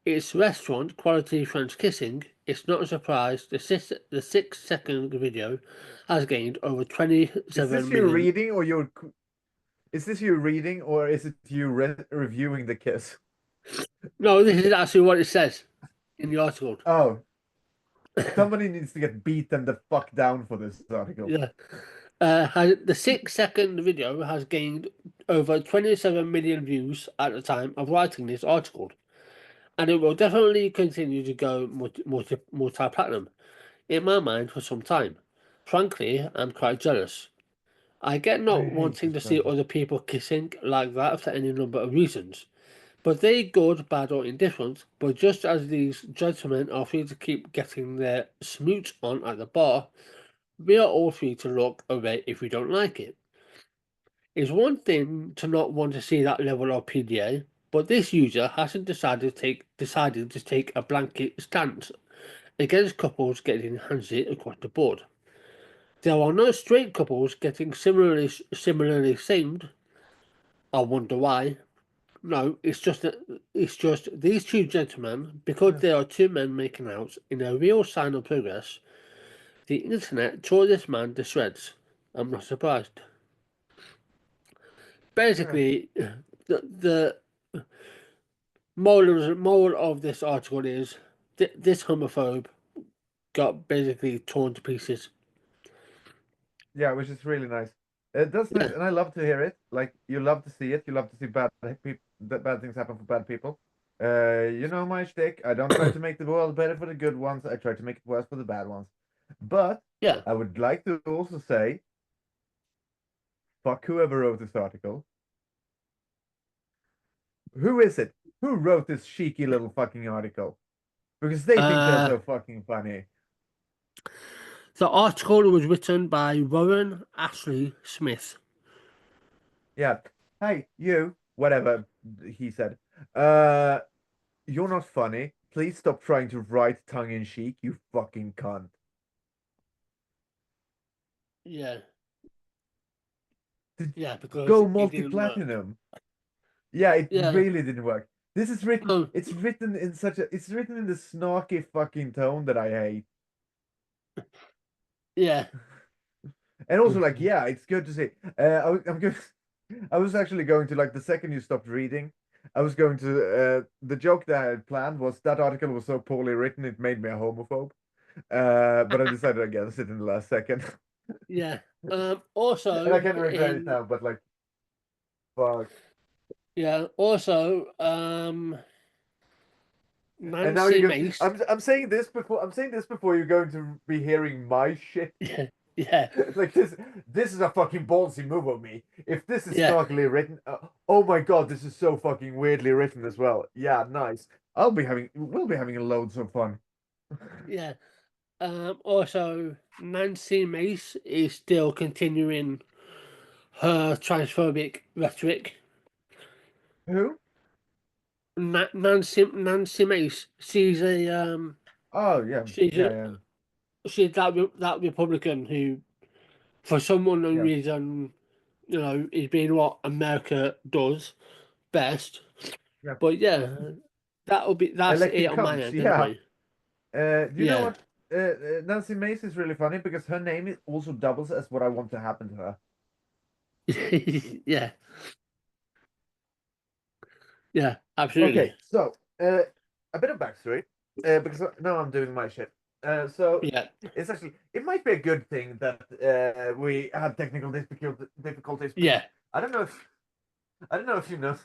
It's restaurant quality French kissing. It's not a surprise. The 6 second video has gained over 27 Is this you million. reading or you're? Is this you reading or is it you reviewing the kiss? No, this is actually what it says in the article. Oh, somebody needs to get beaten the fuck down for this article. Yeah. The 6 second video has gained over 27 million views at the time of writing this article, and it will definitely continue to go multi-platinum in my mind for some time. Frankly, I'm quite jealous. I get I not hate wanting to this see person. other people kissing like that for any number of reasons, but they good, bad, or indifferent. But just as these gentlemen are free to keep getting their smooch on at the bar, we are all free to look away if we don't like it. It's one thing to not want to see that level of PDA, but this user hasn't decided to take a blanket stance against couples getting handsy across the board. There are no straight couples getting similarly samed. I wonder why. No, it's just these two gentlemen, because they are two men making out in a real sign of progress. The internet tore this man to shreds. I'm not surprised. Basically, the moral of this article is this homophobe got basically torn to pieces. Yeah, which is really nice. That's nice, and I love to hear it. Like, you love to see it. You love to see bad things happen for bad people. You know my shtick. I don't try to make the world better for the good ones. I try to make it worse for the bad ones. But Yeah. I would like to also say, fuck whoever wrote this article. Who is it? Who wrote this cheeky little fucking article? Because they think they're so fucking funny. The article was written by Warren Ashley Smith. Yeah. Hey, you, whatever he said. You're not funny. Please stop trying to write tongue in cheek, you fucking cunt. Yeah. Did Yeah, because Go it didn't work. multi-platinum. Yeah, it Yeah. really didn't work. This is written. Oh. It's written in such a. It's written in the snarky fucking tone that I hate. Yeah. And also, like, yeah, it's good to see. I'm good. I was actually going to, like, the second you stopped reading, I was going to. The joke that I had planned was that article was so poorly written it made me a homophobe. But I decided against it in the last second. Yeah. Also, And I can't regret it now, but like, fuck. Yeah. Also, And now Nancy you're Mace. I'm saying this before you're going to be hearing my shit. Yeah. Yeah. Like this is a fucking ballsy move of me. If this is Yeah. snarkily written, oh my god, this is so fucking weirdly written as well. Yeah, nice. We'll be having loads of fun. Yeah. Also, Nancy Mace is still continuing her transphobic rhetoric. Who? Nancy Mace. She's a Oh yeah, she's yeah. she's that Republican who, for some unknown Yeah. reason, is being what America does best. Yeah. But yeah, that's Electing it on my cunts, end yeah. anyway. Do you know Yeah. what? Nancy Mace is really funny because her name also doubles as what I want to happen to her. Yeah. Yeah, absolutely. Okay, so a bit of backstory, because now I'm doing my shit. So Yeah. it's actually it might be a good thing that we had technical difficulties. Yeah. I don't know if you know.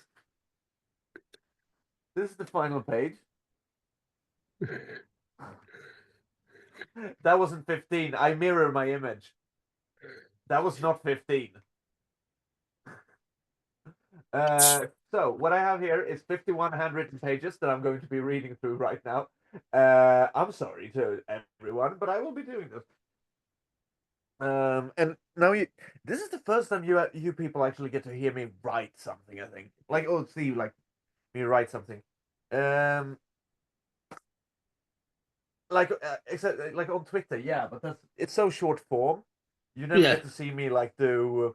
This is the final page. That wasn't 15. I mirror my image. That was not 15. So what I have here is 51 handwritten pages that I'm going to be reading through right now. I'm sorry to everyone, but I will be doing this. And now this is the first time you people actually get to hear me write something. I think, like, oh, see, like me write something. Like except like on Twitter, yeah, but it's so short form. You never Yeah. get to see me like do.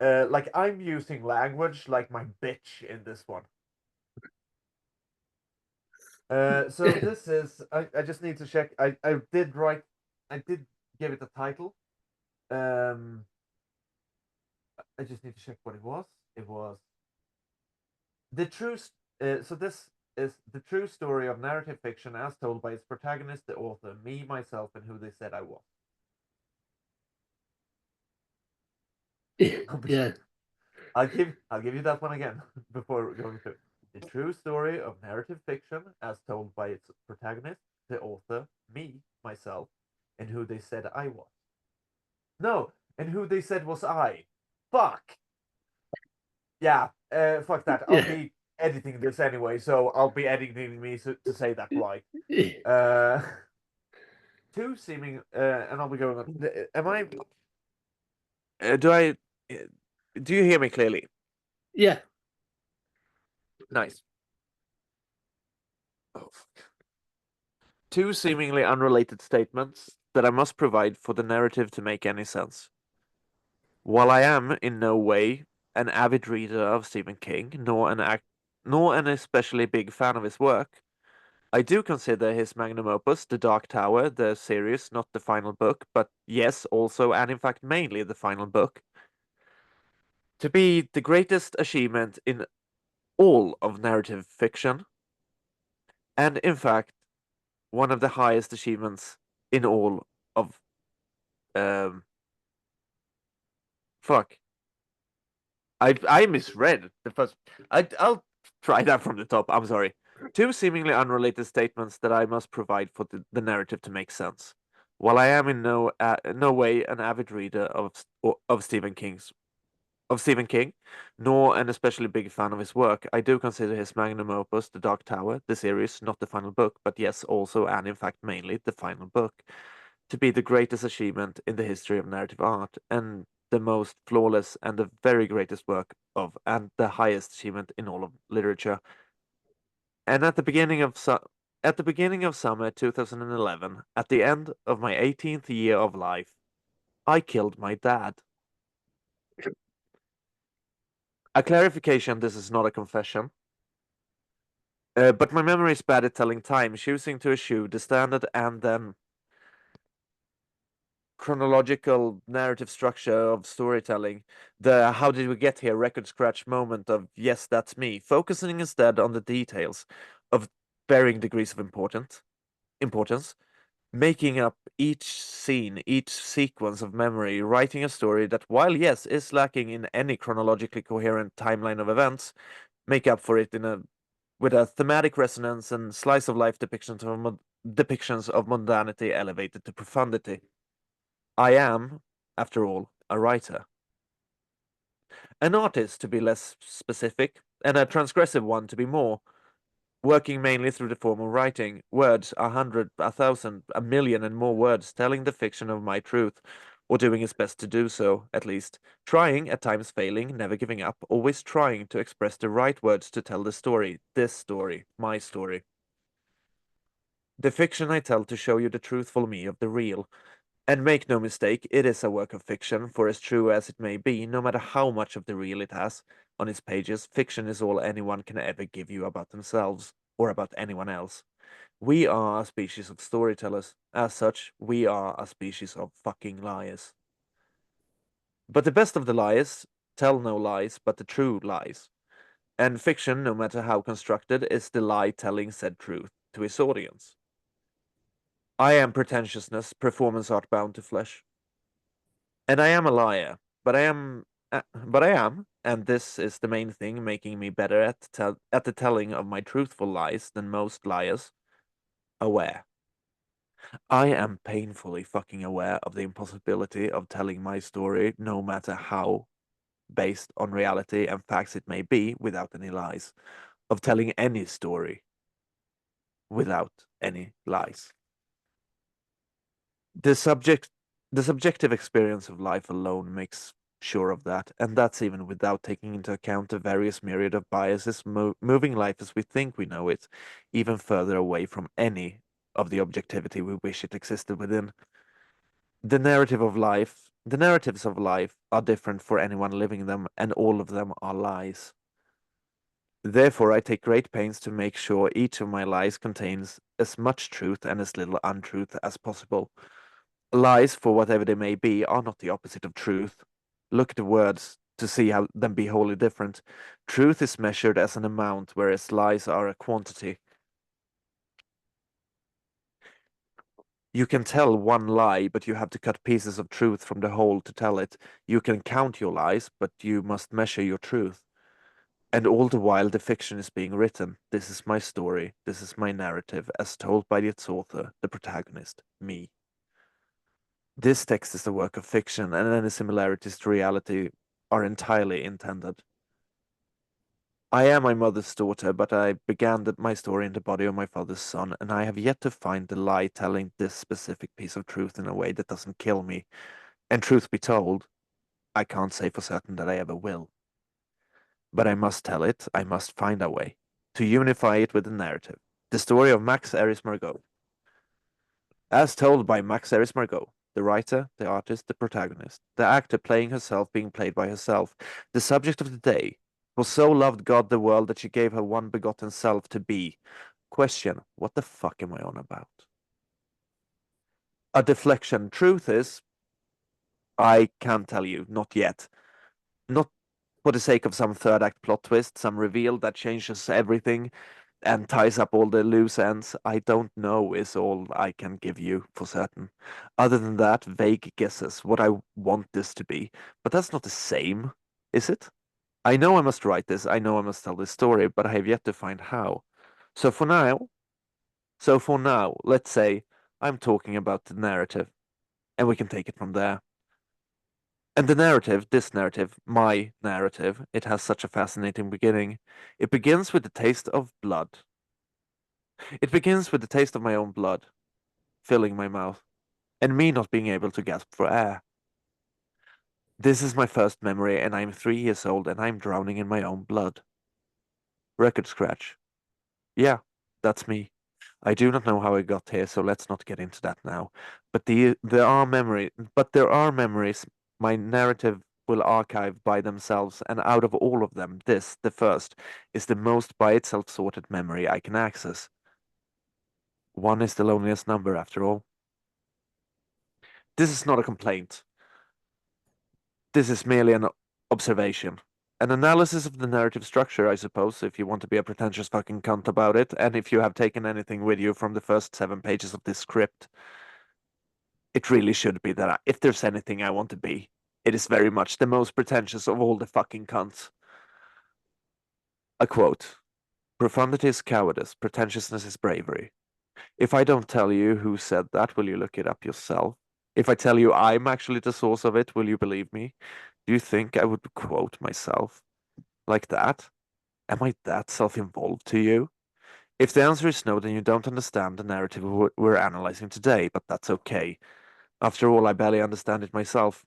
Like I'm using language like my bitch in this one. So this is I just need to check. I did give it a title. I just need to check what it was. It was the true. So this is the true story of narrative fiction as told by its protagonist, the author, me, myself, and who they said I was. Yeah. I'll give you that one again before going through. The true story of narrative fiction as told by its protagonist, the author, me, myself, and who they said I was. No, and who they said was I. Fuck. Yeah, fuck that. I'll be editing this anyway, so I'll be editing me to say that right. Two seeming, and I'll be going on. Am I? Do you hear me clearly? Yeah. Nice. Oh, fuck. Two seemingly unrelated statements that I must provide for the narrative to make any sense. While I am in no way an avid reader of Stephen King, nor an especially big fan of his work, I do consider his magnum opus, The Dark Tower, the series, not the final book, but yes, also and in fact mainly the final book, to be the greatest achievement in all of narrative fiction, and in fact one of the highest achievements in all of fuck. I misread the first. I'll try that from the top. I'm sorry. Two seemingly unrelated statements that I must provide for the narrative to make sense. While I am in no way an avid reader of Stephen King, nor an especially big fan of his work, I do consider his magnum opus, The Dark Tower, the series, not the final book, but yes, also and in fact mainly the final book, to be the greatest achievement in the history of narrative art, and the most flawless and the very greatest work of, and the highest achievement in all of literature. And at the beginning of summer 2011, at the end of my 18th year of life, I killed my dad. A clarification, this is not a confession. But my memory is bad at telling time, choosing to eschew the standard and then chronological narrative structure of storytelling, the how did we get here record scratch moment of yes, that's me, focusing instead on the details of varying degrees of importance, making up each scene, each sequence of memory, writing a story that, while yes, is lacking in any chronologically coherent timeline of events, make up for it with a thematic resonance and slice of life depictions of mundanity elevated to profundity. I am, after all, a writer. An artist, to be less specific, and a transgressive one, to be more, working mainly through the form of writing, words, 100, 1,000, 1,000,000 and more words, telling the fiction of my truth, or doing his best to do so, at least, trying, at times failing, never giving up, always trying to express the right words to tell the story, this story, my story. The fiction I tell to show you the truthful me of the real. And make no mistake, it is a work of fiction, for as true as it may be, no matter how much of the real it has on its pages, fiction is all anyone can ever give you about themselves or about anyone else. We are a species of storytellers. As such, we are a species of fucking liars. But the best of the liars tell no lies but the true lies. And fiction, no matter how constructed, is the lie telling said truth to its audience. I am pretentiousness, performance art bound to flesh. And I am a liar, but I am, and this is the main thing making me better at the telling of my truthful lies than most liars, aware. I am painfully fucking aware of the impossibility of telling my story, no matter how based on reality and facts it may be, without any lies. Of telling any story without any lies. The subjective experience of life alone makes sure of that, and that's even without taking into account the various myriad of biases moving life as we think we know it, even further away from any of the objectivity we wish it existed within. The narratives of life are different for anyone living them, and all of them are lies. Therefore, I take great pains to make sure each of my lies contains as much truth and as little untruth as possible. Lies, for whatever they may be, are not the opposite of truth. Look at the words to see how them be wholly different. Truth is measured as an amount, whereas lies are a quantity. You can tell one lie, but you have to cut pieces of truth from the whole to tell it. You can count your lies, but you must measure your truth. And all the while the fiction is being written. This is my story, this is my narrative, as told by its author, the protagonist, me. This text is the work of fiction, and any similarities to reality are entirely intended. I am my mother's daughter, but I began my story in the body of my father's son, and I have yet to find the lie telling this specific piece of truth in a way that doesn't kill me. And truth be told, I can't say for certain that I ever will. But I must tell it, I must find a way to unify it with the narrative. The story of Max Eris Margot. As told by Max Eris Margot, the writer, the artist, the protagonist, the actor playing herself being played by herself, the subject of the day, for so loved God the world that she gave her one begotten self to be. Question, what the fuck am I on about? A deflection. Truth is, I can't tell you, not yet. Not for the sake of some third act plot twist, some reveal that changes everything and ties up all the loose ends. I don't know is all I can give you for certain. Other than that, vague guesses what I want this to be. But that's not the same, is it? I know I must write this, I know I must tell this story, but I have yet to find how. So for now, let's say I'm talking about the narrative, and we can take it from there. And the narrative, this narrative, my narrative, it has such a fascinating beginning. It begins with the taste of blood. It begins with the taste of my own blood filling my mouth, and me not being able to gasp for air. This is my first memory, and I'm 3 years old, and I'm drowning in my own blood. Record scratch. Yeah, that's me. I do not know how I got here, so let's not get into that now. But there are memories my narrative will archive by themselves, and out of all of them, this, the first, is the most by itself sorted memory I can access. One is the loneliest number, after all. This is not a complaint. This is merely an observation. An analysis of the narrative structure, I suppose, if you want to be a pretentious fucking cunt about it, and if you have taken anything with you from the first 7 pages of this script, it really should be that if there's anything I want to be, it is very much the most pretentious of all the fucking cunts. A quote: profundity is cowardice, pretentiousness is bravery. If I don't tell you who said that, will you look it up yourself? If I tell you I'm actually the source of it, will you believe me? Do you think I would quote myself like that? Am I that self-involved to you? If the answer is no, then you don't understand the narrative we're analyzing today, but that's okay. After all, I barely understand it myself.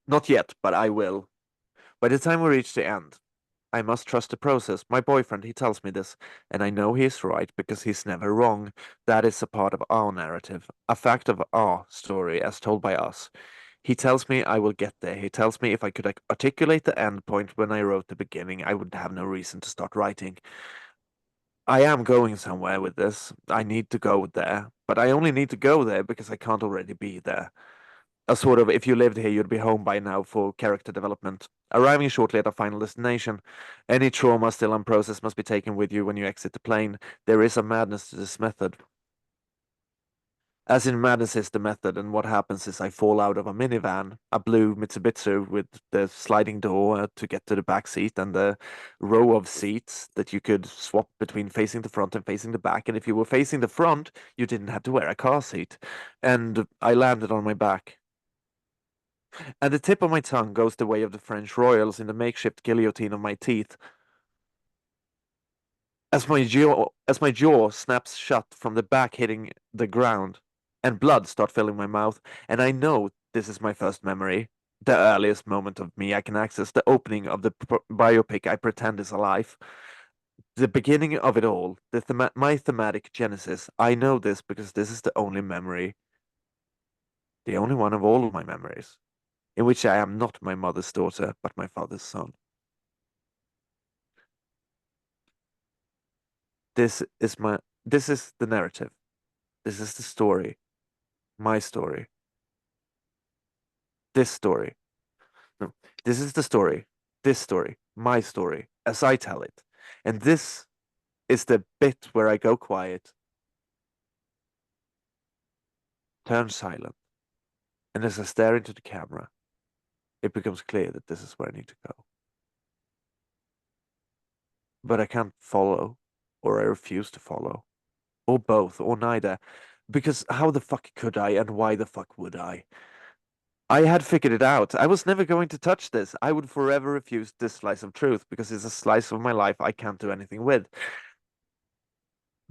Not yet, but I will. By the time we reach the end, I must trust the process. My boyfriend, he tells me this, and I know he is right because he's never wrong. That is a part of our narrative, a fact of our story as told by us. He tells me I will get there. He tells me if I could articulate the end point when I wrote the beginning, I would have no reason to start writing. I am going somewhere with this. I need to go there, but I only need to go there because I can't already be there. A sort of, if you lived here, you'd be home by now for character development. Arriving shortly at a final destination, any trauma still unprocessed must be taken with you when you exit the plane. There is a madness to this method. As in madness is the method, and what happens is I fall out of a minivan, a blue Mitsubishi with the sliding door to get to the back seat and the row of seats that you could swap between facing the front and facing the back. And if you were facing the front, you didn't have to wear a car seat. And I landed on my back. And the tip of my tongue goes the way of the French royals in the makeshift guillotine of my teeth. As my jaw snaps shut from the back hitting the ground, and blood start filling my mouth, and I know this is my first memory, the earliest moment of me I can access, the opening of the biopic I pretend is alive, the beginning of it all, my thematic genesis. I know this because this is the only memory, the only one of all of my memories, in which I am not my mother's daughter, but my father's son. This is the narrative. This is the story. My story. This story. No, this is the story. This story. My story. As I tell it. And this is the bit where I go quiet, turn silent, and as I stare into the camera, it becomes clear that this is where I need to go. But I can't follow, or I refuse to follow, or both, or neither, because how the fuck could I, and why the fuck would I? I had figured it out. I was never going to touch this. I would forever refuse this slice of truth because it's a slice of my life I can't do anything with.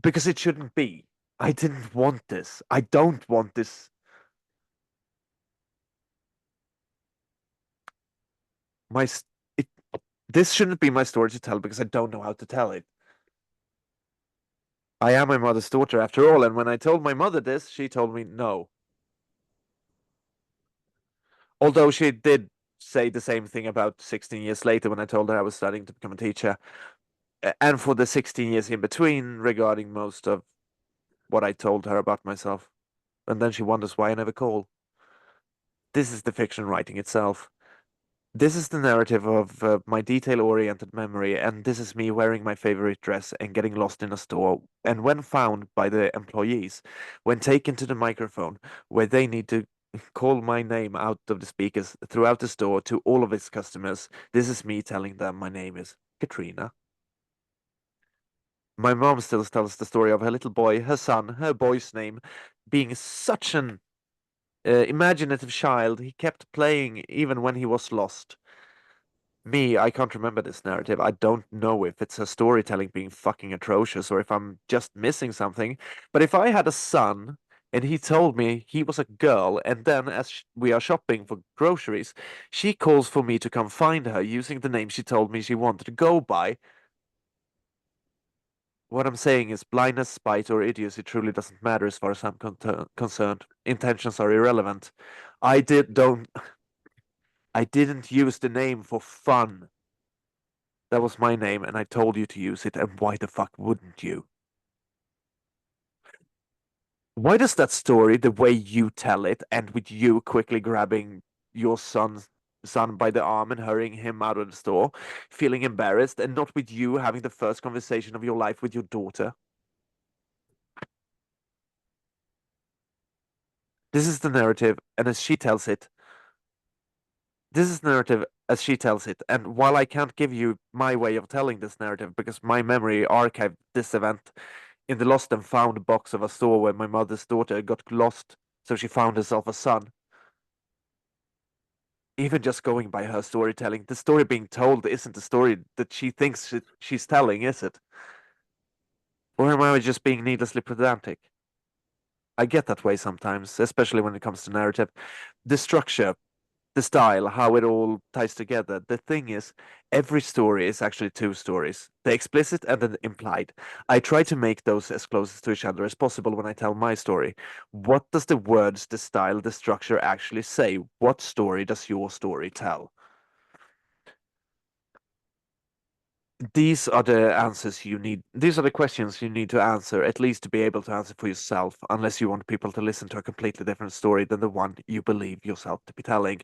Because it shouldn't be. I didn't want this. I don't want this. It, this shouldn't be my story to tell because I don't know how to tell it. I am my mother's daughter after all, and when I told my mother this, she told me no. Although she did say the same thing about 16 years later when I told her I was studying to become a teacher. And for the 16 years in between regarding most of what I told her about myself. And then she wonders why I never call. This is the fiction writing itself. This is the narrative of my detail-oriented memory, and this is me wearing my favorite dress and getting lost in a store. And when found by the employees, when taken to the microphone, where they need to call my name out of the speakers throughout the store to all of its customers, this is me telling them my name is Katrina. My mom still tells the story of her little boy, her son, her boy's name, being such an imaginative child. He kept playing even when he was lost. Me, I can't remember this narrative. I don't know if it's her storytelling being fucking atrocious or if I'm just missing something. But if I had a son and he told me he was a girl, and then as we are shopping for groceries, she calls for me to come find her using the name she told me she wanted to go by. What I'm saying is blindness, spite, or idiocy truly doesn't matter as far as I'm concerned. Intentions are irrelevant. I didn't use the name for fun. That was my name, and I told you to use it, and why the fuck wouldn't you? Why does that story, the way you tell it, end with you quickly grabbing your son by the arm and hurrying him out of the store, feeling embarrassed, and not with you having the first conversation of your life with your daughter? This is the narrative, and as she tells it, this is narrative as she tells it, and while I can't give you my way of telling this narrative because my memory archived this event in the lost and found box of a store where my mother's daughter got lost, so she found herself a son. Even just going by her storytelling, the story being told isn't the story that she thinks she's telling, is it? Or am I just being needlessly pedantic? I get that way sometimes, especially when it comes to narrative. The structure, the style, how it all ties together. The thing is, every story is actually two stories, the explicit and the implied. I try to make those as close to each other as possible when I tell my story. What does the words, the style, the structure actually say? What story does your story tell? These are the answers you need. These are the questions you need to answer, at least to be able to answer for yourself, unless you want people to listen to a completely different story than the one you believe yourself to be telling.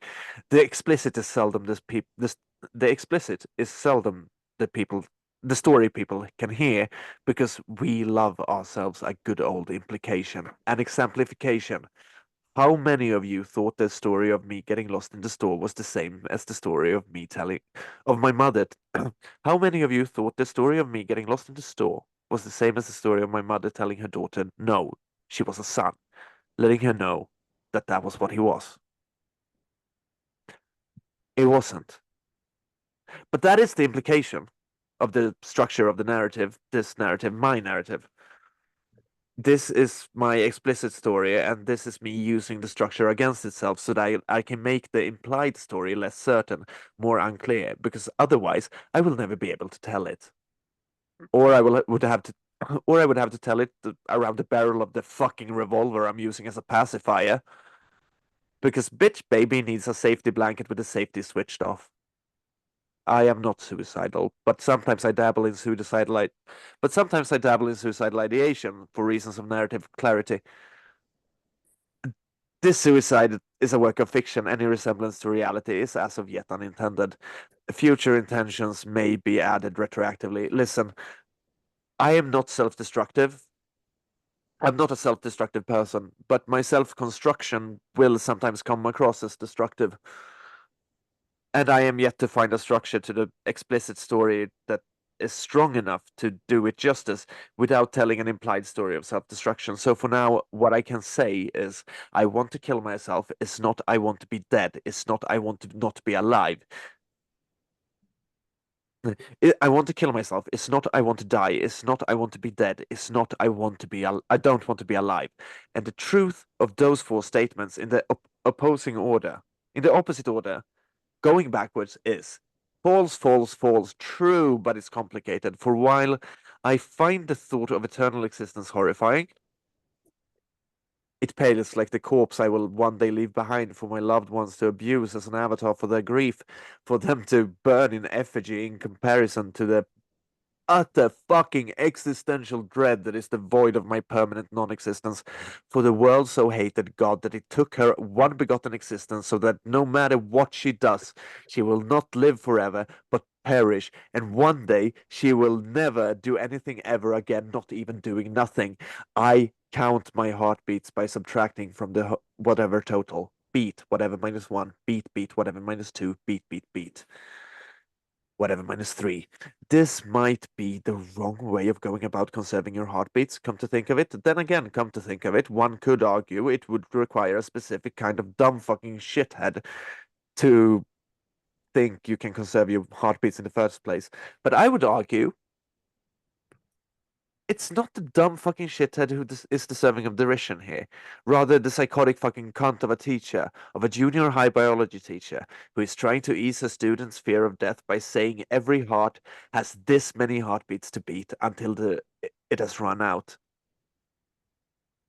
The explicit is seldom the explicit is seldom the story people can hear because we love ourselves a good old implication, an exemplification. How many of you thought the story of me getting lost in the store was the same as the story of me telling of my mother? How many of you thought the story of me getting lost in the store was the same as the story of my mother telling her daughter no, she was a son, letting her know that that was what he was? It wasn't. But that is the implication of the structure of the narrative, this narrative, my narrative. This is my explicit story, and this is me using the structure against itself so that I can make the implied story less certain, more unclear, because otherwise I will never be able to tell it. Or would have to or I would have to tell it around the barrel of the fucking revolver I'm using as a pacifier. Because bitch baby needs a safety blanket with the safety switched off. I am not suicidal, but sometimes I dabble in suicidal ideation for reasons of narrative clarity. This suicide is a work of fiction. Any resemblance to reality is as of yet unintended. Future intentions may be added retroactively. Listen, I am not self-destructive. I'm not a self-destructive person, but my self-construction will sometimes come across as destructive. And I am yet to find a structure to the explicit story that is strong enough to do it justice without telling an implied story of self-destruction. So for now, what I can say is I want to kill myself. It's not I want to be dead. It's not I want to not be alive. I want to kill myself. It's not I want to die. It's not I want to be dead. It's not I want to be I don't want to be alive. And the truth of those four statements in the opposing order, in the opposite order, going backwards is false, false, false, true, but it's complicated. For while I find the thought of eternal existence horrifying, it pales like the corpse I will one day leave behind for my loved ones to abuse as an avatar for their grief, for them to burn in effigy in comparison to the utter fucking existential dread that is the void of my permanent non-existence. For the world so hated God that it took her one begotten existence, so that no matter what she does, she will not live forever, but perish, and one day she will never do anything ever again, not even doing nothing. I count my heartbeats by subtracting from the whatever total. Beat, whatever minus one, beat, beat, whatever minus two, beat, beat, beat. whatever, -3. This might be the wrong way of going about conserving your heartbeats, come to think of it. Then again, come to think of it, one could argue it would require a specific kind of dumb fucking shithead to think you can conserve your heartbeats in the first place. But I would argue it's not the dumb fucking shithead who is deserving of derision here. Rather, the psychotic fucking cunt of a teacher, of a junior high biology teacher, who is trying to ease her students' fear of death by saying every heart has this many heartbeats to beat until it has run out.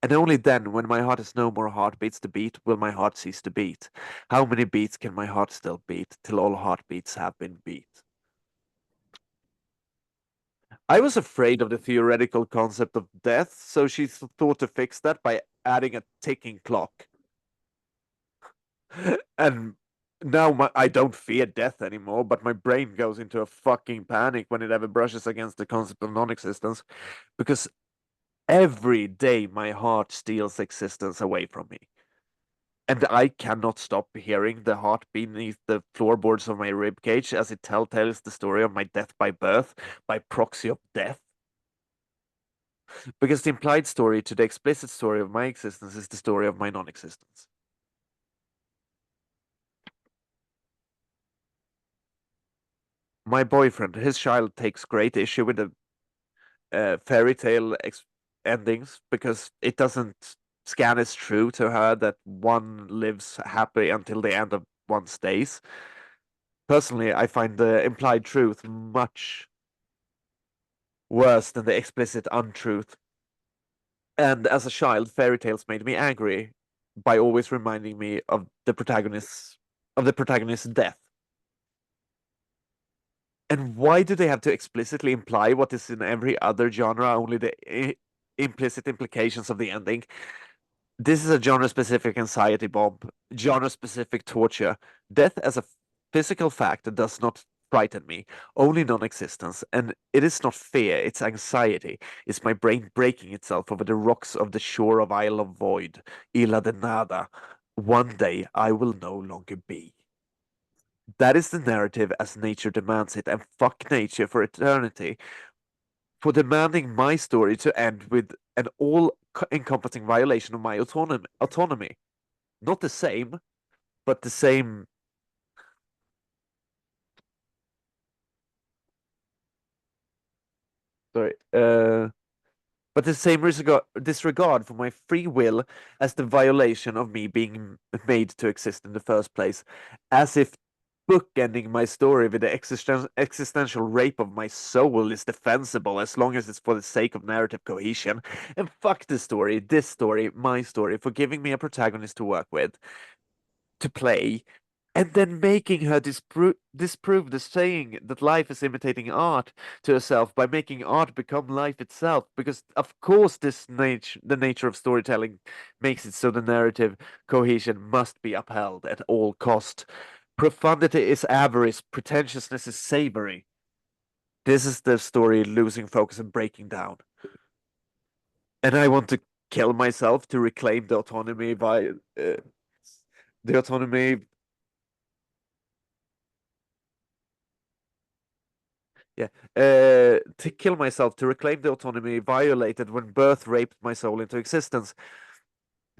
And only then, when my heart has no more heartbeats to beat, will my heart cease to beat. How many beats can my heart still beat till all heartbeats have been beat? I was afraid of the theoretical concept of death, so she thought to fix that by adding a ticking clock. And now I don't fear death anymore, but my brain goes into a fucking panic when it ever brushes against the concept of non-existence, because every day my heart steals existence away from me. And I cannot stop hearing the heart beneath the floorboards of my ribcage as it tells the story of my death by birth, by proxy of death. Because the implied story to the explicit story of my existence is the story of my non-existence. My boyfriend, his child, takes great issue with the fairy tale endings because it doesn't scan as true to her that one lives happy until the end of one's days. Personally, I find the implied truth much worse than the explicit untruth. And as a child, fairy tales made me angry by always reminding me of the protagonist's death. And why do they have to explicitly imply what is in every other genre, only the implicit implications of the ending? This is a genre-specific anxiety bomb, genre-specific torture. Death as a physical fact does not frighten me, only non-existence. And it is not fear, it's anxiety. It's my brain breaking itself over the rocks of the shore of Isle of Void, Isla de Nada. One day I will no longer be. That is the narrative as nature demands it, and fuck nature for eternity for demanding my story to end with an all-encompassing violation of my autonomy. Not the same, but the same. Sorry. But the same disregard for my free will as the violation of me being made to exist in the first place, as if bookending my story with the existential rape of my soul is defensible as long as it's for the sake of narrative cohesion. And fuck this story, my story, for giving me a protagonist to work with, to play, and then making her disprove the saying that life is imitating art to herself by making art become life itself. Because of course the nature of storytelling makes it so the narrative cohesion must be upheld at all cost. Profundity is avarice, pretentiousness is savory. This is the story losing focus and breaking down. And I want to kill myself to reclaim the autonomy by the autonomy. Yeah, to kill myself to reclaim the autonomy violated when birth raped my soul into existence.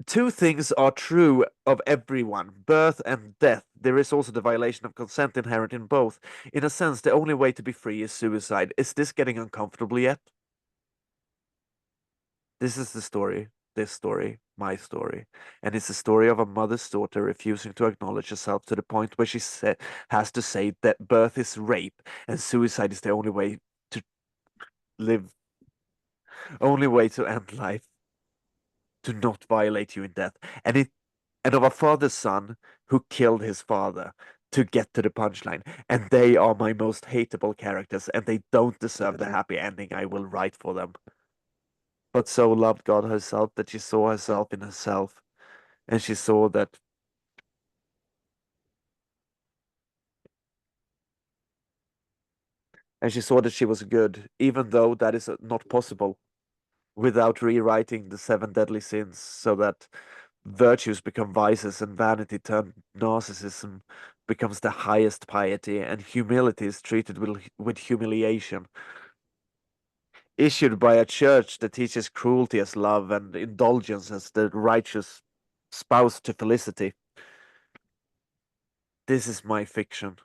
Two things are true of everyone, birth and death. There is also the violation of consent inherent in both. In a sense, the only way to be free is suicide. Is this getting uncomfortable yet? This is the story, this story, my story. And it's the story of a mother's daughter refusing to acknowledge herself to the point where she has to say that birth is rape and suicide is the only way to live, only way to end life, to not violate you in death. And of a father's son who killed his father to get to the punchline. And they are my most hateable characters, and they don't deserve the happy ending I will write for them. But so loved God herself that she saw herself in herself, and she saw that she was good, even though that is not possible without rewriting the seven deadly sins so that virtues become vices and vanity turn narcissism, becomes the highest piety, and humility is treated with humiliation. Issued by a church that teaches cruelty as love and indulgence as the righteous spouse to felicity. This is my fiction,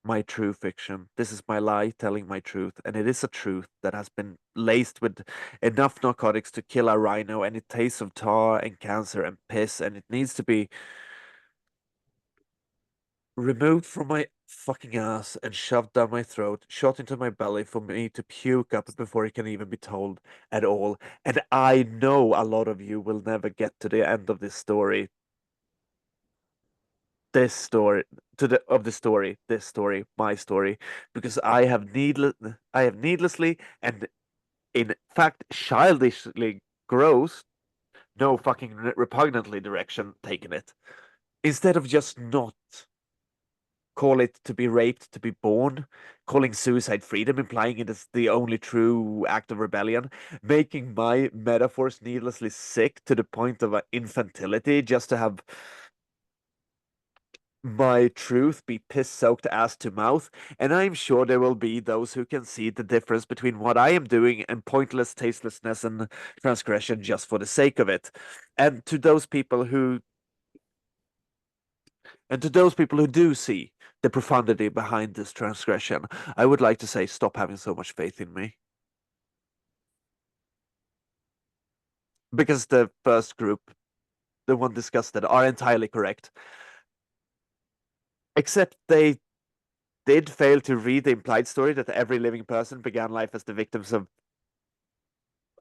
my true fiction. This is my lie telling my truth, and it is a truth that has been laced with enough narcotics to kill a rhino, and it tastes of tar and cancer and piss, and it needs to be removed from my fucking ass and shoved down my throat, shot into my belly for me to puke up before it can even be told at all. And I know a lot of you will never get to the end of this story. This story, my story, because I have needlessly and in fact childishly gross, no fucking repugnantly direction taken it. Instead of just not call it to be raped, to be born, calling suicide freedom, implying it as the only true act of rebellion, making my metaphors needlessly sick to the point of infantility just to have my truth be piss-soaked ass to mouth, and I'm sure there will be those who can see the difference between what I am doing and pointless tastelessness and transgression just for the sake of it. And to those people who do see the profundity behind this transgression, I would like to say stop having so much faith in me. Because the first group, the one discussed it, are entirely correct. Except they did fail to read the implied story that every living person began life as the victims of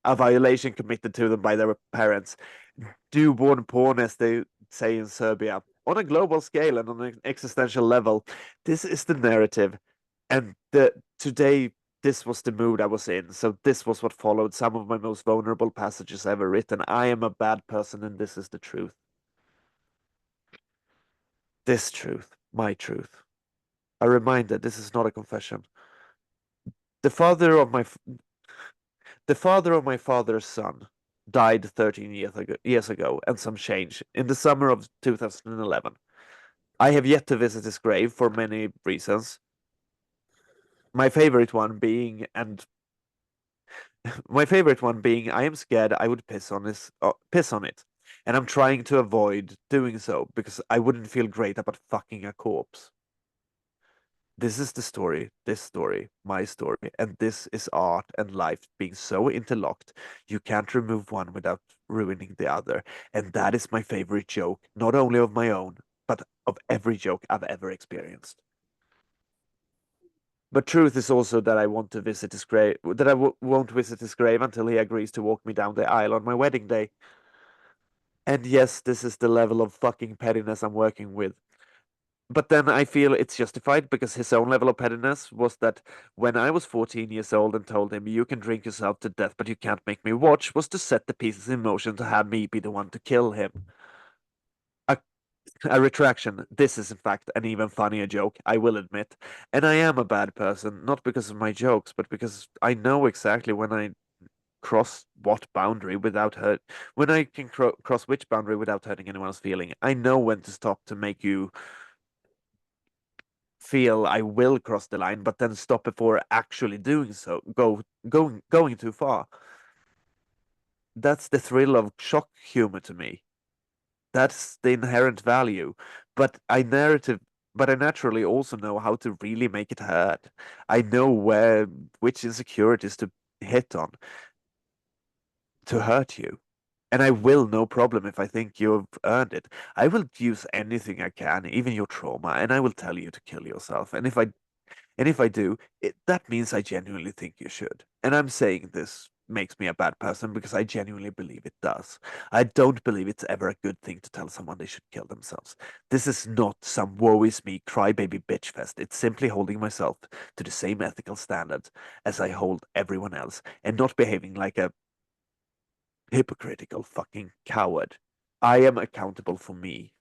a violation committed to them by their parents. Newborn porn, as they say in Serbia. On a global scale and on an existential level, this is the narrative. And today, this was the mood I was in. So this was what followed some of my most vulnerable passages ever written. I am a bad person, and this is the truth. This truth, my truth. A reminder, this is not a confession. The father of my father's son died 13 years ago, and some change, in the summer of 2011. I have yet to visit his grave for many reasons. My favorite one being, I am scared I would piss on it, and I'm trying to avoid doing so because I wouldn't feel great about fucking a corpse. This is the story, this story, my story, and this is art and life being so interlocked, you can't remove one without ruining the other. And that is my favorite joke, not only of my own, but of every joke I've ever experienced. But truth is also that I want to visit his grave, that I won't visit his grave until he agrees to walk me down the aisle on my wedding day. And yes, this is the level of fucking pettiness I'm working with. But then I feel it's justified because his own level of pettiness was that when I was 14 years old and told him, you can drink yourself to death, but you can't make me watch, was to set the pieces in motion to have me be the one to kill him. A retraction. This is, in fact, an even funnier joke, I will admit. And I am a bad person, not because of my jokes, but because I know exactly when I cross what boundary without hurt, when I can cross which boundary without hurting anyone's feeling. I know when to stop to make you feel I will cross the line, but then stop before actually doing so, going too far. That's the thrill of shock humor to me. That's the inherent value. But I naturally also know how to really make it hurt. I know which insecurities to hit on to hurt you. And I will, no problem, if I think you've earned it. I will use anything I can, even your trauma, and I will tell you to kill yourself. And if I do, that means I genuinely think you should. And I'm saying this makes me a bad person because I genuinely believe it does. I don't believe it's ever a good thing to tell someone they should kill themselves. This is not some woe is me crybaby bitch fest. It's simply holding myself to the same ethical standards as I hold everyone else and not behaving like a hypocritical fucking coward. I am accountable for me.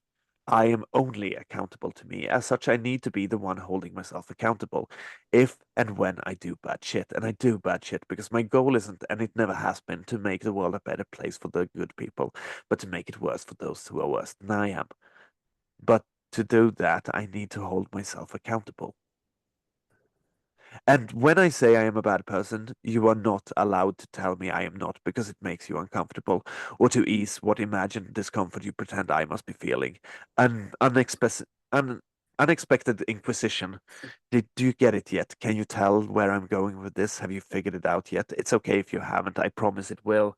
I am only accountable to me. As such, I need to be the one holding myself accountable if and when I do bad shit. And I do bad shit because my goal isn't, and it never has been, to make the world a better place for the good people, but to make it worse for those who are worse than I am. But to do that, I need to hold myself accountable. And when I say I am a bad person, you are not allowed to tell me I am not because it makes you uncomfortable, or to ease what imagined discomfort you pretend I must be feeling. An unexpected inquisition. Do you get it yet? Can you tell where I'm going with this? Have you figured it out yet? It's okay if you haven't. I promise it will.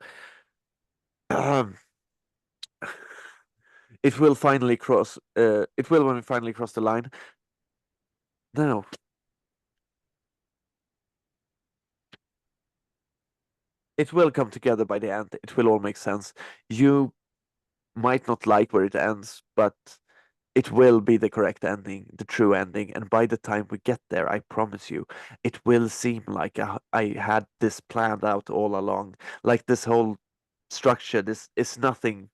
It will finally cross. It will when we finally cross the line. No. It will come together by the end. It will all make sense. You might not like where it ends, but it will be the correct ending, the true ending. And by the time we get there, I promise you, it will seem like I had this planned out all along. Like this whole structure, this is nothing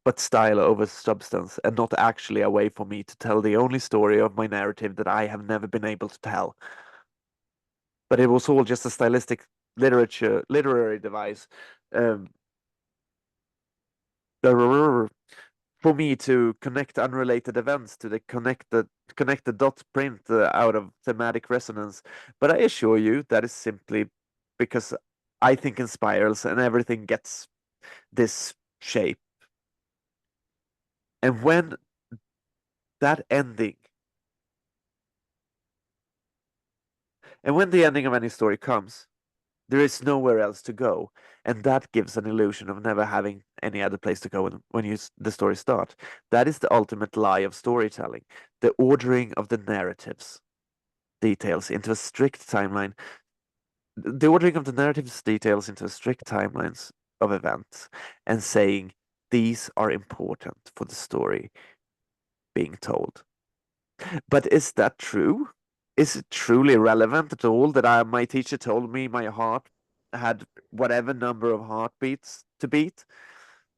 but style over substance, and not actually a way for me to tell the only story of my narrative that I have never been able to tell. But it was all just a stylistic literary device. Um, for me to connect unrelated events to the connect the dot print out of thematic resonance. But I assure you that is simply because I think in spirals and everything gets this shape. And when that ending, and when the ending of any story comes, there is nowhere else to go, and that gives an illusion of never having any other place to go when the story starts. That is the ultimate lie of storytelling, the ordering of the narratives details into a strict timeline. The ordering of the narratives details into strict timelines of events, and saying these are important for the story being told. But is that true? Is it truly relevant at all that my teacher told me my heart had whatever number of heartbeats to beat?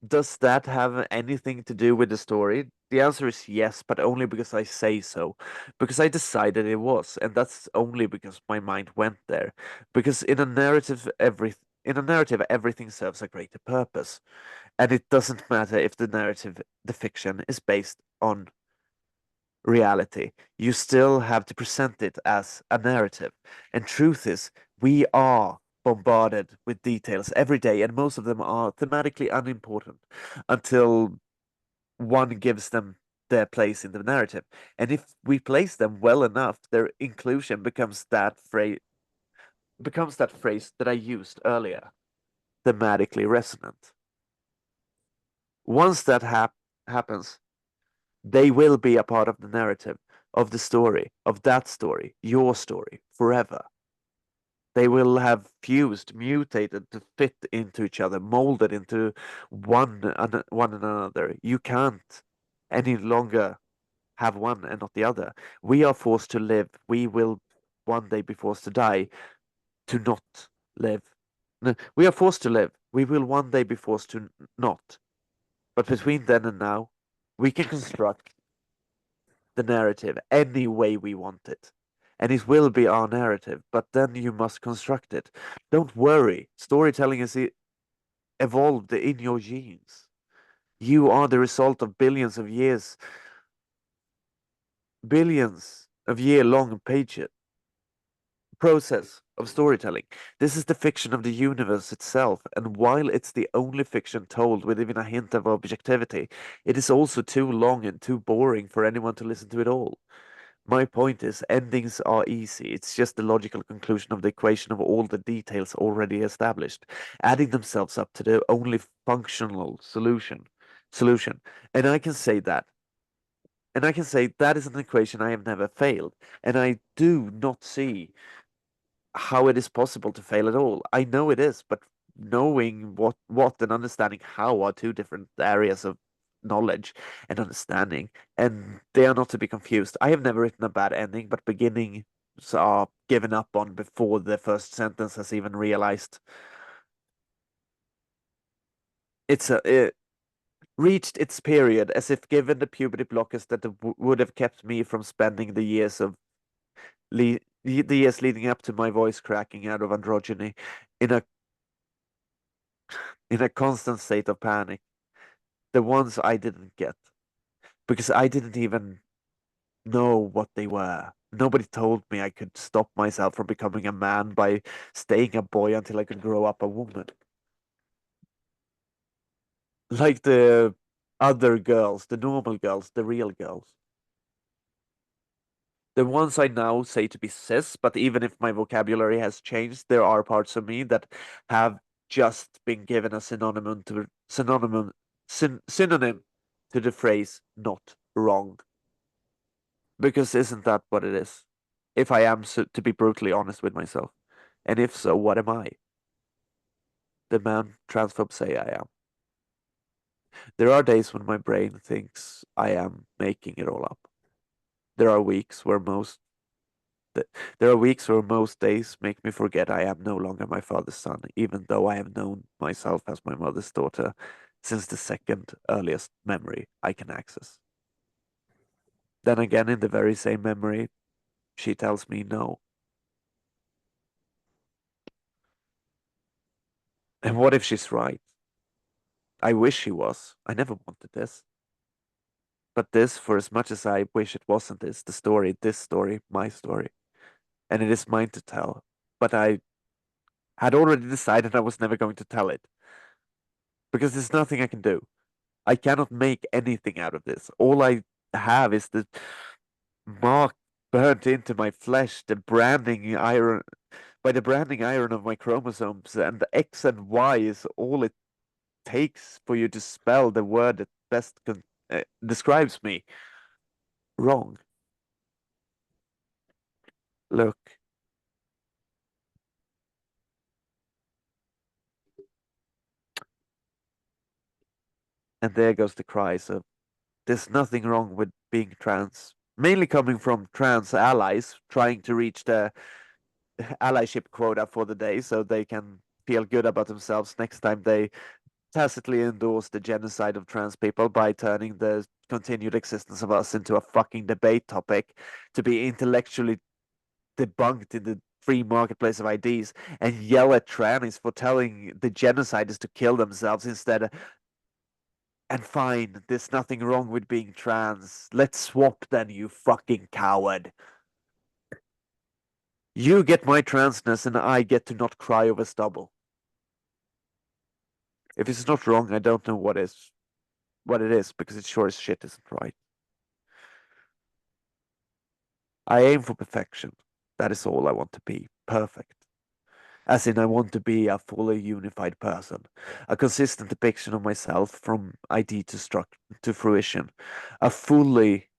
Does that have anything to do with the story? The answer is yes, but only because I say so. Because I decided it was, and that's only because my mind went there. Because in a narrative everything serves a greater purpose. And it doesn't matter if the fiction is based on reality. You still have to present it as a narrative. And truth is, we are bombarded with details every day, and most of them are thematically unimportant until one gives them their place in the narrative. And if we place them well enough, their inclusion becomes that phrase that I used earlier, thematically resonant. Once that happens, they will be a part of the narrative, of the story, of that story, your story, forever. They will have fused, mutated to fit into each other, molded into one another. You can't any longer have one and not the other. We are forced to live. We will one day be forced to die to not live. No, we are forced to live. We will one day be forced to not. But between then and now, we can construct the narrative any way we want it. And it will be our narrative, but then you must construct it. Don't worry. Storytelling is evolved in your genes. You are the result of billions of year-long pages process of storytelling. This is the fiction of the universe itself, and while it's the only fiction told with even a hint of objectivity, it is also too long and too boring for anyone to listen to it all. My point is, endings are easy. It's just the logical conclusion of the equation of all the details already established, adding themselves up to the only functional solution. And I can say that. And I can say that is an equation I have never failed. And I do not see how it is possible to fail at all. I know it is, but knowing what and understanding how are two different areas of knowledge and understanding, and they are not to be confused. I have never written a bad ending, but beginnings are given up on before the first sentence has even realized. It reached its period as if given the puberty blockers that would have kept me from spending the years leading up to my voice cracking out of androgyny in a constant state of panic. The ones I didn't get because I didn't even know what they were. Nobody told me I could stop myself from becoming a man by staying a boy until I could grow up a woman. Like the other girls, the normal girls, the real girls. The ones I now say to be cis, but even if my vocabulary has changed, there are parts of me that have just been given a synonym to the phrase not wrong. Because isn't that what it is? If I am to be brutally honest with myself. And if so, what am I? The man transphobes say I am. There are days when my brain thinks I am making it all up. There are weeks where most days make me forget I am no longer my father's son, even though I have known myself as my mother's daughter since the second earliest memory I can access. Then again, in the very same memory, she tells me no. And what if she's right? I wish she was. I never wanted this. But this, for as much as I wish it wasn't, is this story, my story. And it is mine to tell. But I had already decided I was never going to tell it. Because there's nothing I can do. I cannot make anything out of this. All I have is the mark burnt into my flesh, the branding iron of my chromosomes, and the X and Y is all it takes for you to spell the word that best describes me. Wrong. Look. And there goes the cry. So there's nothing wrong with being trans. Mainly coming from trans allies trying to reach the allyship quota for the day so they can feel good about themselves next time they tacitly endorse the genocide of trans people by turning the continued existence of us into a fucking debate topic to be intellectually debunked in the free marketplace of ideas and yell at trannies for telling the genociders to kill themselves instead. And fine, there's nothing wrong with being trans. Let's swap then, you fucking coward. You get my transness and I get to not cry over stubble. If it's not wrong, I don't know what it is, because it sure as shit isn't right. I aim for perfection. That is all I want to be. Perfect. As in, I want to be a fully unified person, a consistent depiction of myself from idea to fruition, a fully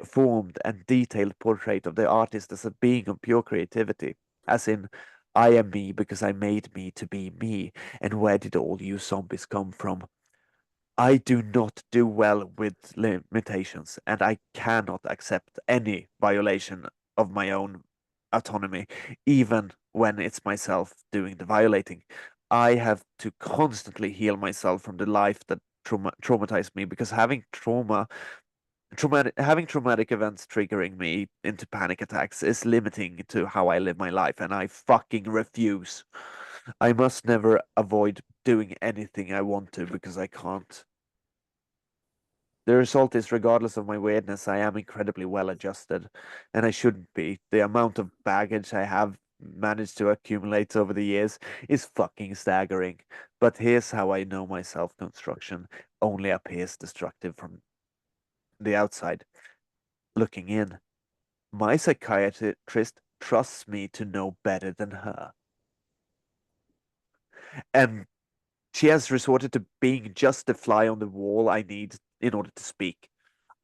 formed and detailed portrait of the artist as a being of pure creativity, as in, I am me because I made me to be me, and where did all you zombies come from? I do not do well with limitations, and I cannot accept any violation of my own autonomy, even when it's myself doing the violating. I have to constantly heal myself from the life that traumatized me, because having traumatic events triggering me into panic attacks is limiting to how I live my life, and I fucking refuse. I must never avoid doing anything I want to because I can't. The result is, regardless of my weirdness, I am incredibly well adjusted, and I shouldn't be. The amount of baggage I have managed to accumulate over the years is fucking staggering. But here's how I know my self-construction only appears destructive from the outside. Looking in, my psychiatrist trusts me to know better than her. And she has resorted to being just the fly on the wall I need in order to speak.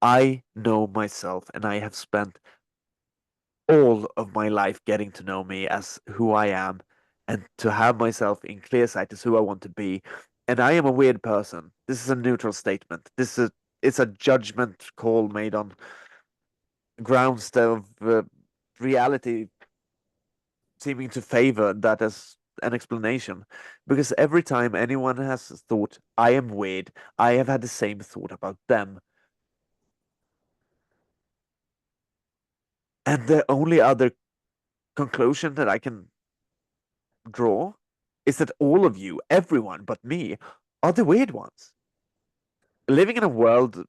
I know myself, and I have spent all of my life getting to know me as who I am and to have myself in clear sight as who I want to be. And I am a weird person. This is a neutral statement. It's a judgment call made on grounds of reality seeming to favor that as an explanation. Because every time anyone has thought I am weird, I have had the same thought about them. And the only other conclusion that I can draw is that all of you, everyone but me, are the weird ones. Living in a world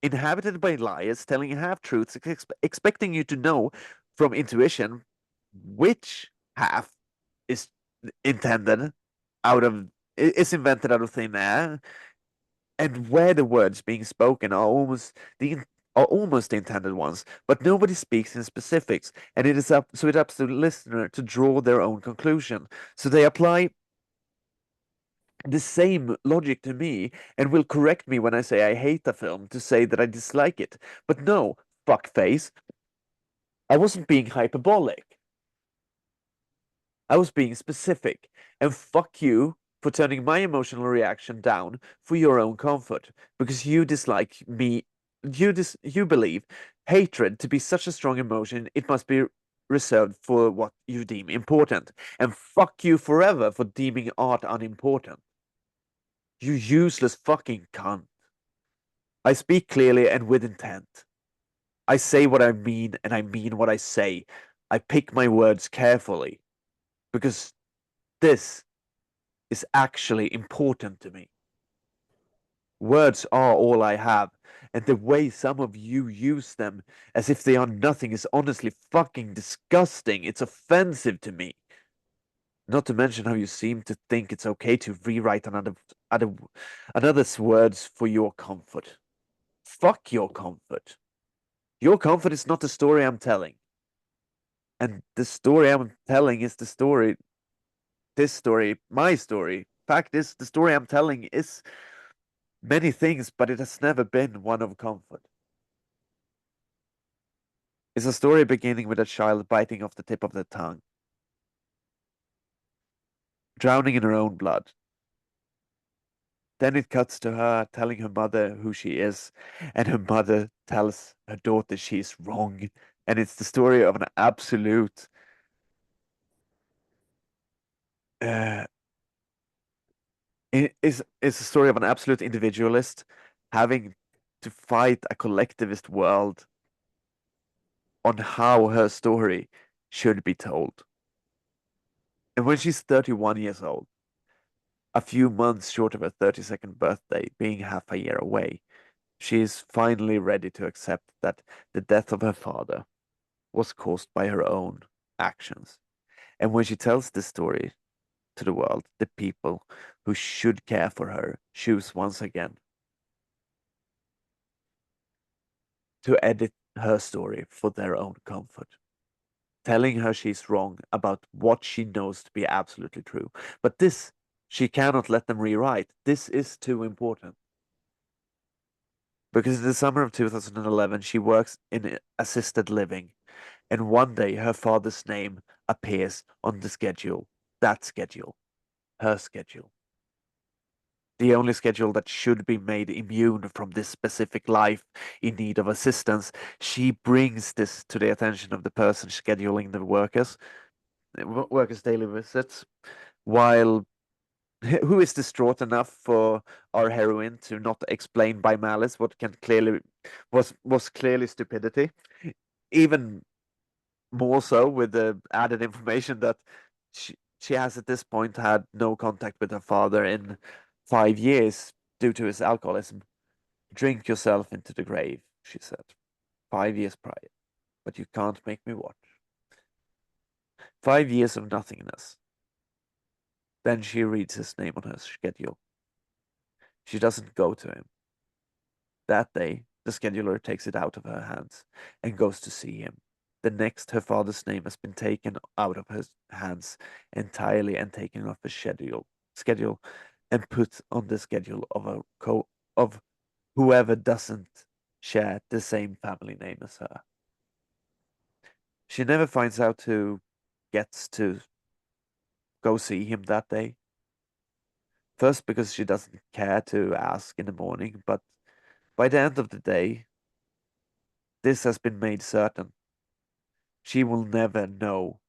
inhabited by liars, telling half-truths, expecting you to know from intuition which half is intended is invented out of thin air, and where the words being spoken are almost the intended ones, but nobody speaks in specifics, and it's up to the listener to draw their own conclusion. So they apply the same logic to me and will correct me when I say I hate a film to say that I dislike it. But no, fuckface, I wasn't being hyperbolic. I was being specific. And fuck you for turning my emotional reaction down for your own comfort, because you dislike me. You believe hatred to be such a strong emotion, it must be reserved for what you deem important. And fuck you forever for deeming art unimportant. You useless fucking cunt. I speak clearly and with intent. I say what I mean and I mean what I say. I pick my words carefully because this is actually important to me. Words are all I have, and the way some of you use them as if they are nothing is honestly fucking disgusting. It's offensive to me. Not to mention how you seem to think it's okay to rewrite another's words for your comfort. Fuck your comfort. Your comfort is not the story I'm telling. And the story I'm telling is the story. This story, my story. Fact is, the story I'm telling is many things, but it has never been one of comfort. It's a story beginning with a child biting off the tip of their tongue, drowning in her own blood. Then it cuts to her telling her mother who she is, and her mother tells her daughter she is wrong. And it's the story of an absolute it's a story of an absolute individualist having to fight a collectivist world on how her story should be told. And when she's 31 years old, a few months short of her 32nd birthday, being half a year away, she is finally ready to accept that the death of her father was caused by her own actions. And when she tells this story to the world, the people who should care for her choose once again to edit her story for their own comfort, telling her she's wrong about what she knows to be absolutely true. But this, she cannot let them rewrite. This is too important. Because in the summer of 2011, she works in assisted living, and one day her father's name appears on the schedule. That schedule. Her schedule. The only schedule that should be made immune from this specific life in need of assistance. She brings this to the attention of the person scheduling the workers' daily visits, while who is distraught enough for our heroine to not explain by malice what can clearly was clearly stupidity, even more so with the added information that she has at this point had no contact with her father in 5 years due to his alcoholism. Drink yourself into the grave, she said. 5 years prior. But you can't make me watch. 5 years of nothingness. Then she reads his name on her schedule. She doesn't go to him. That day, the scheduler takes it out of her hands and goes to see him. The next, her father's name has been taken out of his hands entirely and taken off his schedule and put on the schedule of whoever doesn't share the same family name as her. She never finds out who gets to go see him that day. First, because she doesn't care to ask in the morning, but by the end of the day, this has been made certain. She will never know.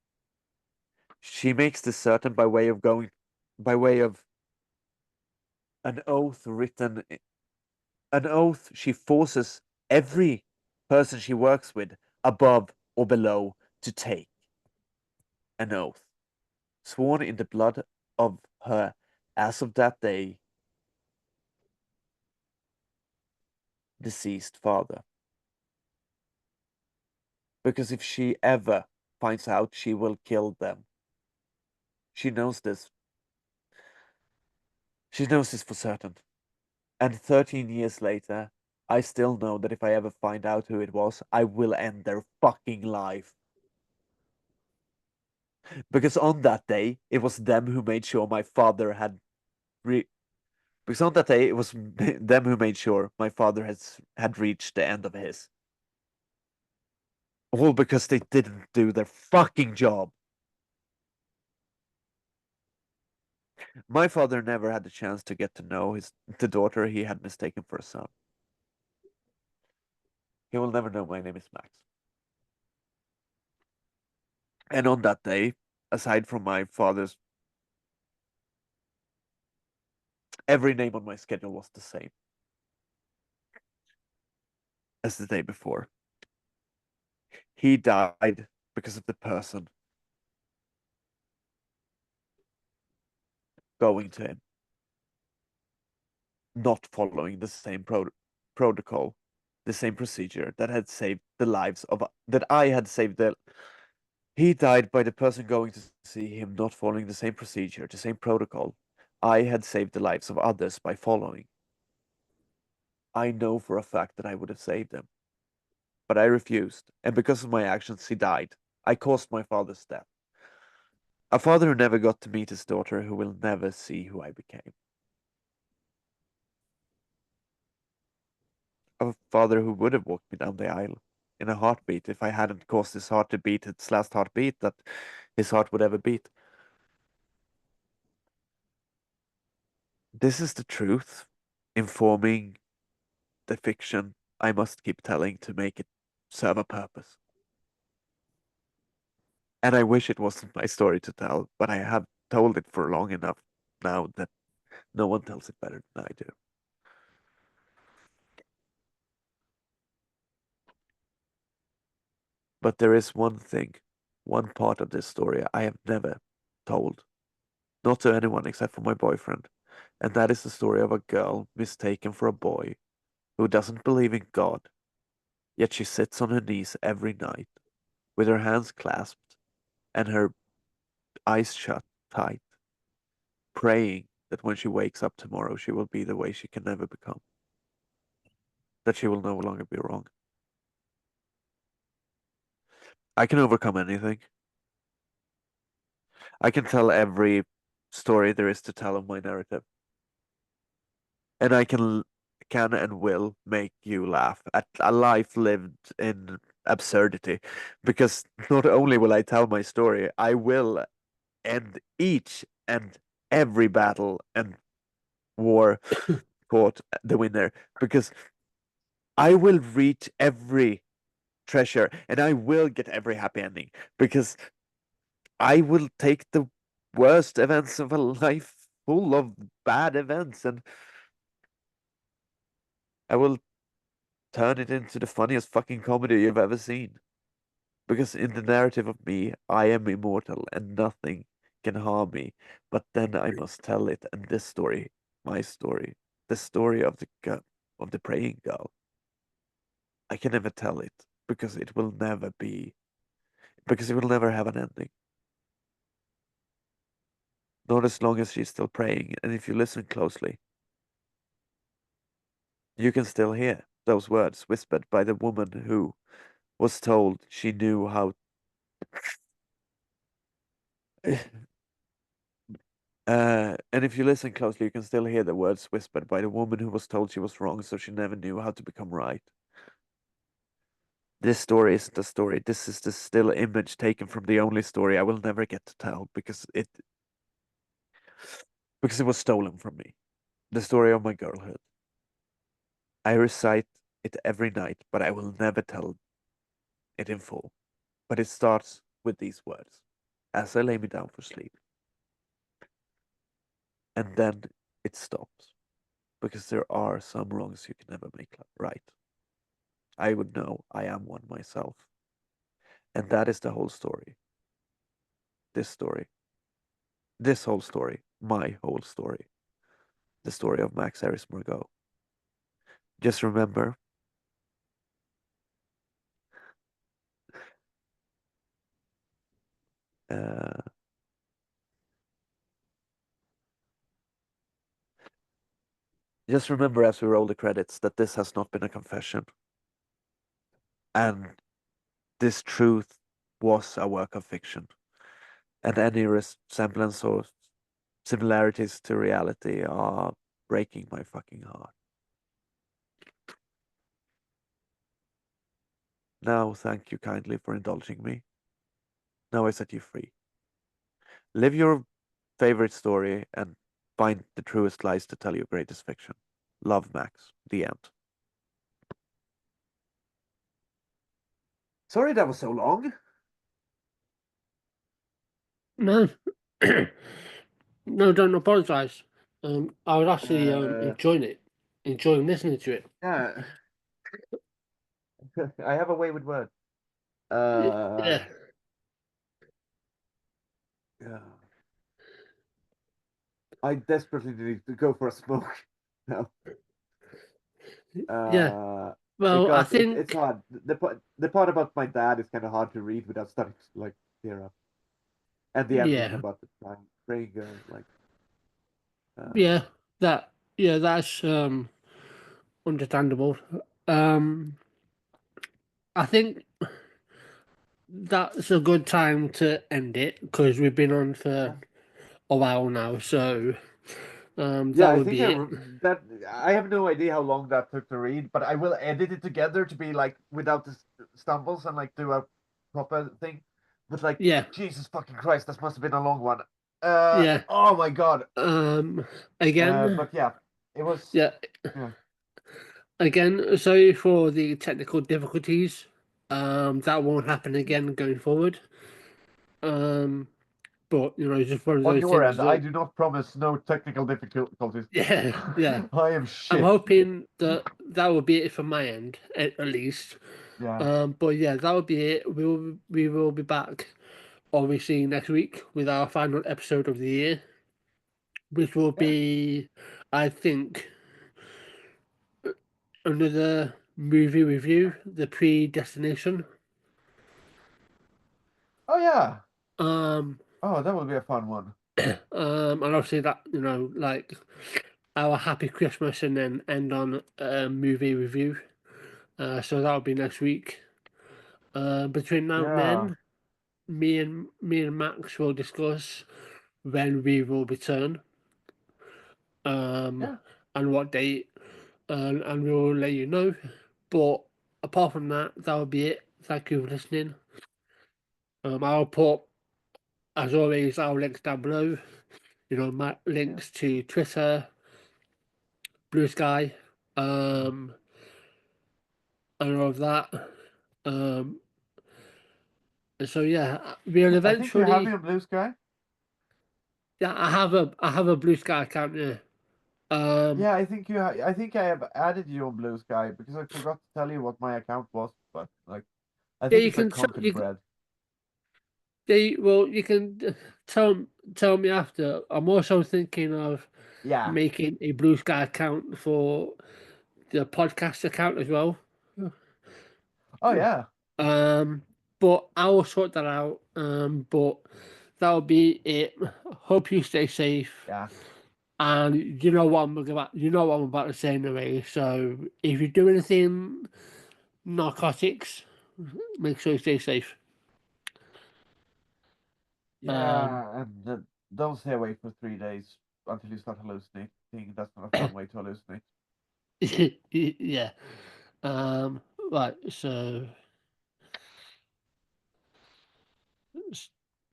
She makes this certain by way of an oath written, an oath she forces every person she works with, above or below, to take. An oath sworn in the blood of her as of that day, deceased father. Because if she ever finds out, she will kill them. She knows this. She knows this for certain. And 13 years later, I still know that if I ever find out who it was, I will end their fucking life. Because on that day, it was them who made sure my father had because on that day, it was them who made sure my father had reached the end of his. All because they didn't do their fucking job. My father never had the chance to get to know the daughter he had mistaken for a son. He will never know my name is Max. And on that day, aside from my father's, every name on my schedule was the same as the day before. He died because of the person going to him, not following the same protocol, the same procedure that had saved the lives of that I had saved the. He died by the person going to see him not following the same procedure, the same protocol. I had saved the lives of others by following. I know for a fact that I would have saved them. But I refused, and because of my actions, he died. I caused my father's death. A father who never got to meet his daughter, who will never see who I became. A father who would have walked me down the aisle in a heartbeat if I hadn't caused his heart to beat its last heartbeat that his heart would ever beat. This is the truth, informing the fiction I must keep telling to make it serve a purpose. And I wish it wasn't my story to tell, but I have told it for long enough now that no one tells it better than I do. But there is one thing, one part of this story I have never told, not to anyone except for my boyfriend, and that is the story of a girl mistaken for a boy who doesn't believe in God, yet she sits on her knees every night with her hands clasped and her eyes shut tight, praying that when she wakes up tomorrow, she will be the way she can never become, that she will no longer be wrong. I can overcome anything. I can tell every story there is to tell of my narrative. And I can and will make you laugh at a life lived in absurdity. Because not only will I tell my story, I will end each and every battle and war fought the winner. Because I will reach every treasure and I will get every happy ending. Because I will take the worst events of a life full of bad events and I will turn it into the funniest fucking comedy you've ever seen. Because in the narrative of me, I am immortal and nothing can harm me. But then I must tell it, and this story, my story, the story of the girl, of the praying girl, I can never tell it because it will never because it will never have an ending. Not as long as she's still praying, and if you listen closely, you can still hear those words whispered by the woman who was told she knew how. And if you listen closely, you can still hear the words whispered by the woman who was told she was wrong, so she never knew how to become right. This story isn't a story. This is the still image taken from the only story I will never get to tell because it was stolen from me. The story of my girlhood. I recite it every night, but I will never tell it in full. But it starts with these words as I lay me down for sleep. And then it stops because there are some wrongs you can never make right. I would know I am one myself. And that is the whole story. This story. This whole story. My whole story. The story of Max Harris Margot. Just remember, Uh, just remember as we roll the credits that this has not been a confession. And this truth was a work of fiction. And any resemblance or similarities to reality are breaking my fucking heart. Now, thank you kindly for indulging me. Now I set you free. Live your favorite story and find the truest lies to tell your greatest fiction. Love, Max. The end. Sorry that was so long. No, no, don't apologize. I was actually enjoying listening to it. Yeah. I have a way with words. Yeah, Yeah. I desperately need to go for a smoke now. yeah. Well, I Because think it's hard. The part about my dad is kind of hard to read without starting to like tear up. And the ending yeah, about the praying girl, like yeah, that's understandable. I think that's a good time to end it because we've been on for a while now. So yeah, that I would think be it. that I have no idea how long that took to read, but I will edit it together to be like without the stumbles and like do a proper thing. But like, Yeah, Jesus fucking Christ, this must have been a long one. yeah. Oh my God. Again, But yeah, it was. yeah. Yeah. Again, sorry for the technical difficulties. That won't happen again going forward. But just one of On those your things end, I that do not promise no technical difficulties. yeah, yeah. I am I'm shit. hoping that that will be it from my end, at least. Yeah. But yeah, that will be it. We will be back, obviously, next week with our final episode of the year, which will Yeah. be, I think, another movie review, The Predestination. Oh yeah. Um, Oh, that will be a fun one. and obviously that like our Happy Christmas, and then end on a movie review. So that'll be next week. Between now and Yeah. then, me and Max will discuss when we will return, Yeah. and what date, and we will let you know. But apart from that, that will be it. Thank you for listening. I'll put, as always, our links down below. My links to Twitter, Blue Sky, and all of that. Um, and so yeah, we'll I think you have me eventually. on Blue Sky. Yeah, I have a Blue Sky account. Yeah. Um, Yeah, I think you. I think I have added you on Blue Sky because I forgot to tell you what my account was. But like, I yeah, think you it's like can content bread. well, you can tell me after. I'm also thinking of Yeah. making a Blue Sky account for the podcast account as well. Oh yeah. But I will sort that out. But that'll be it. Hope you stay safe. Yeah. And you know what I'm about to say anyway. So if you do anything narcotics, make sure you stay safe. Yeah. And don't stay awake for 3 days until you start hallucinating. That's not a fun way to hallucinate. Yeah. Right. So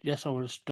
yes, I want to stop.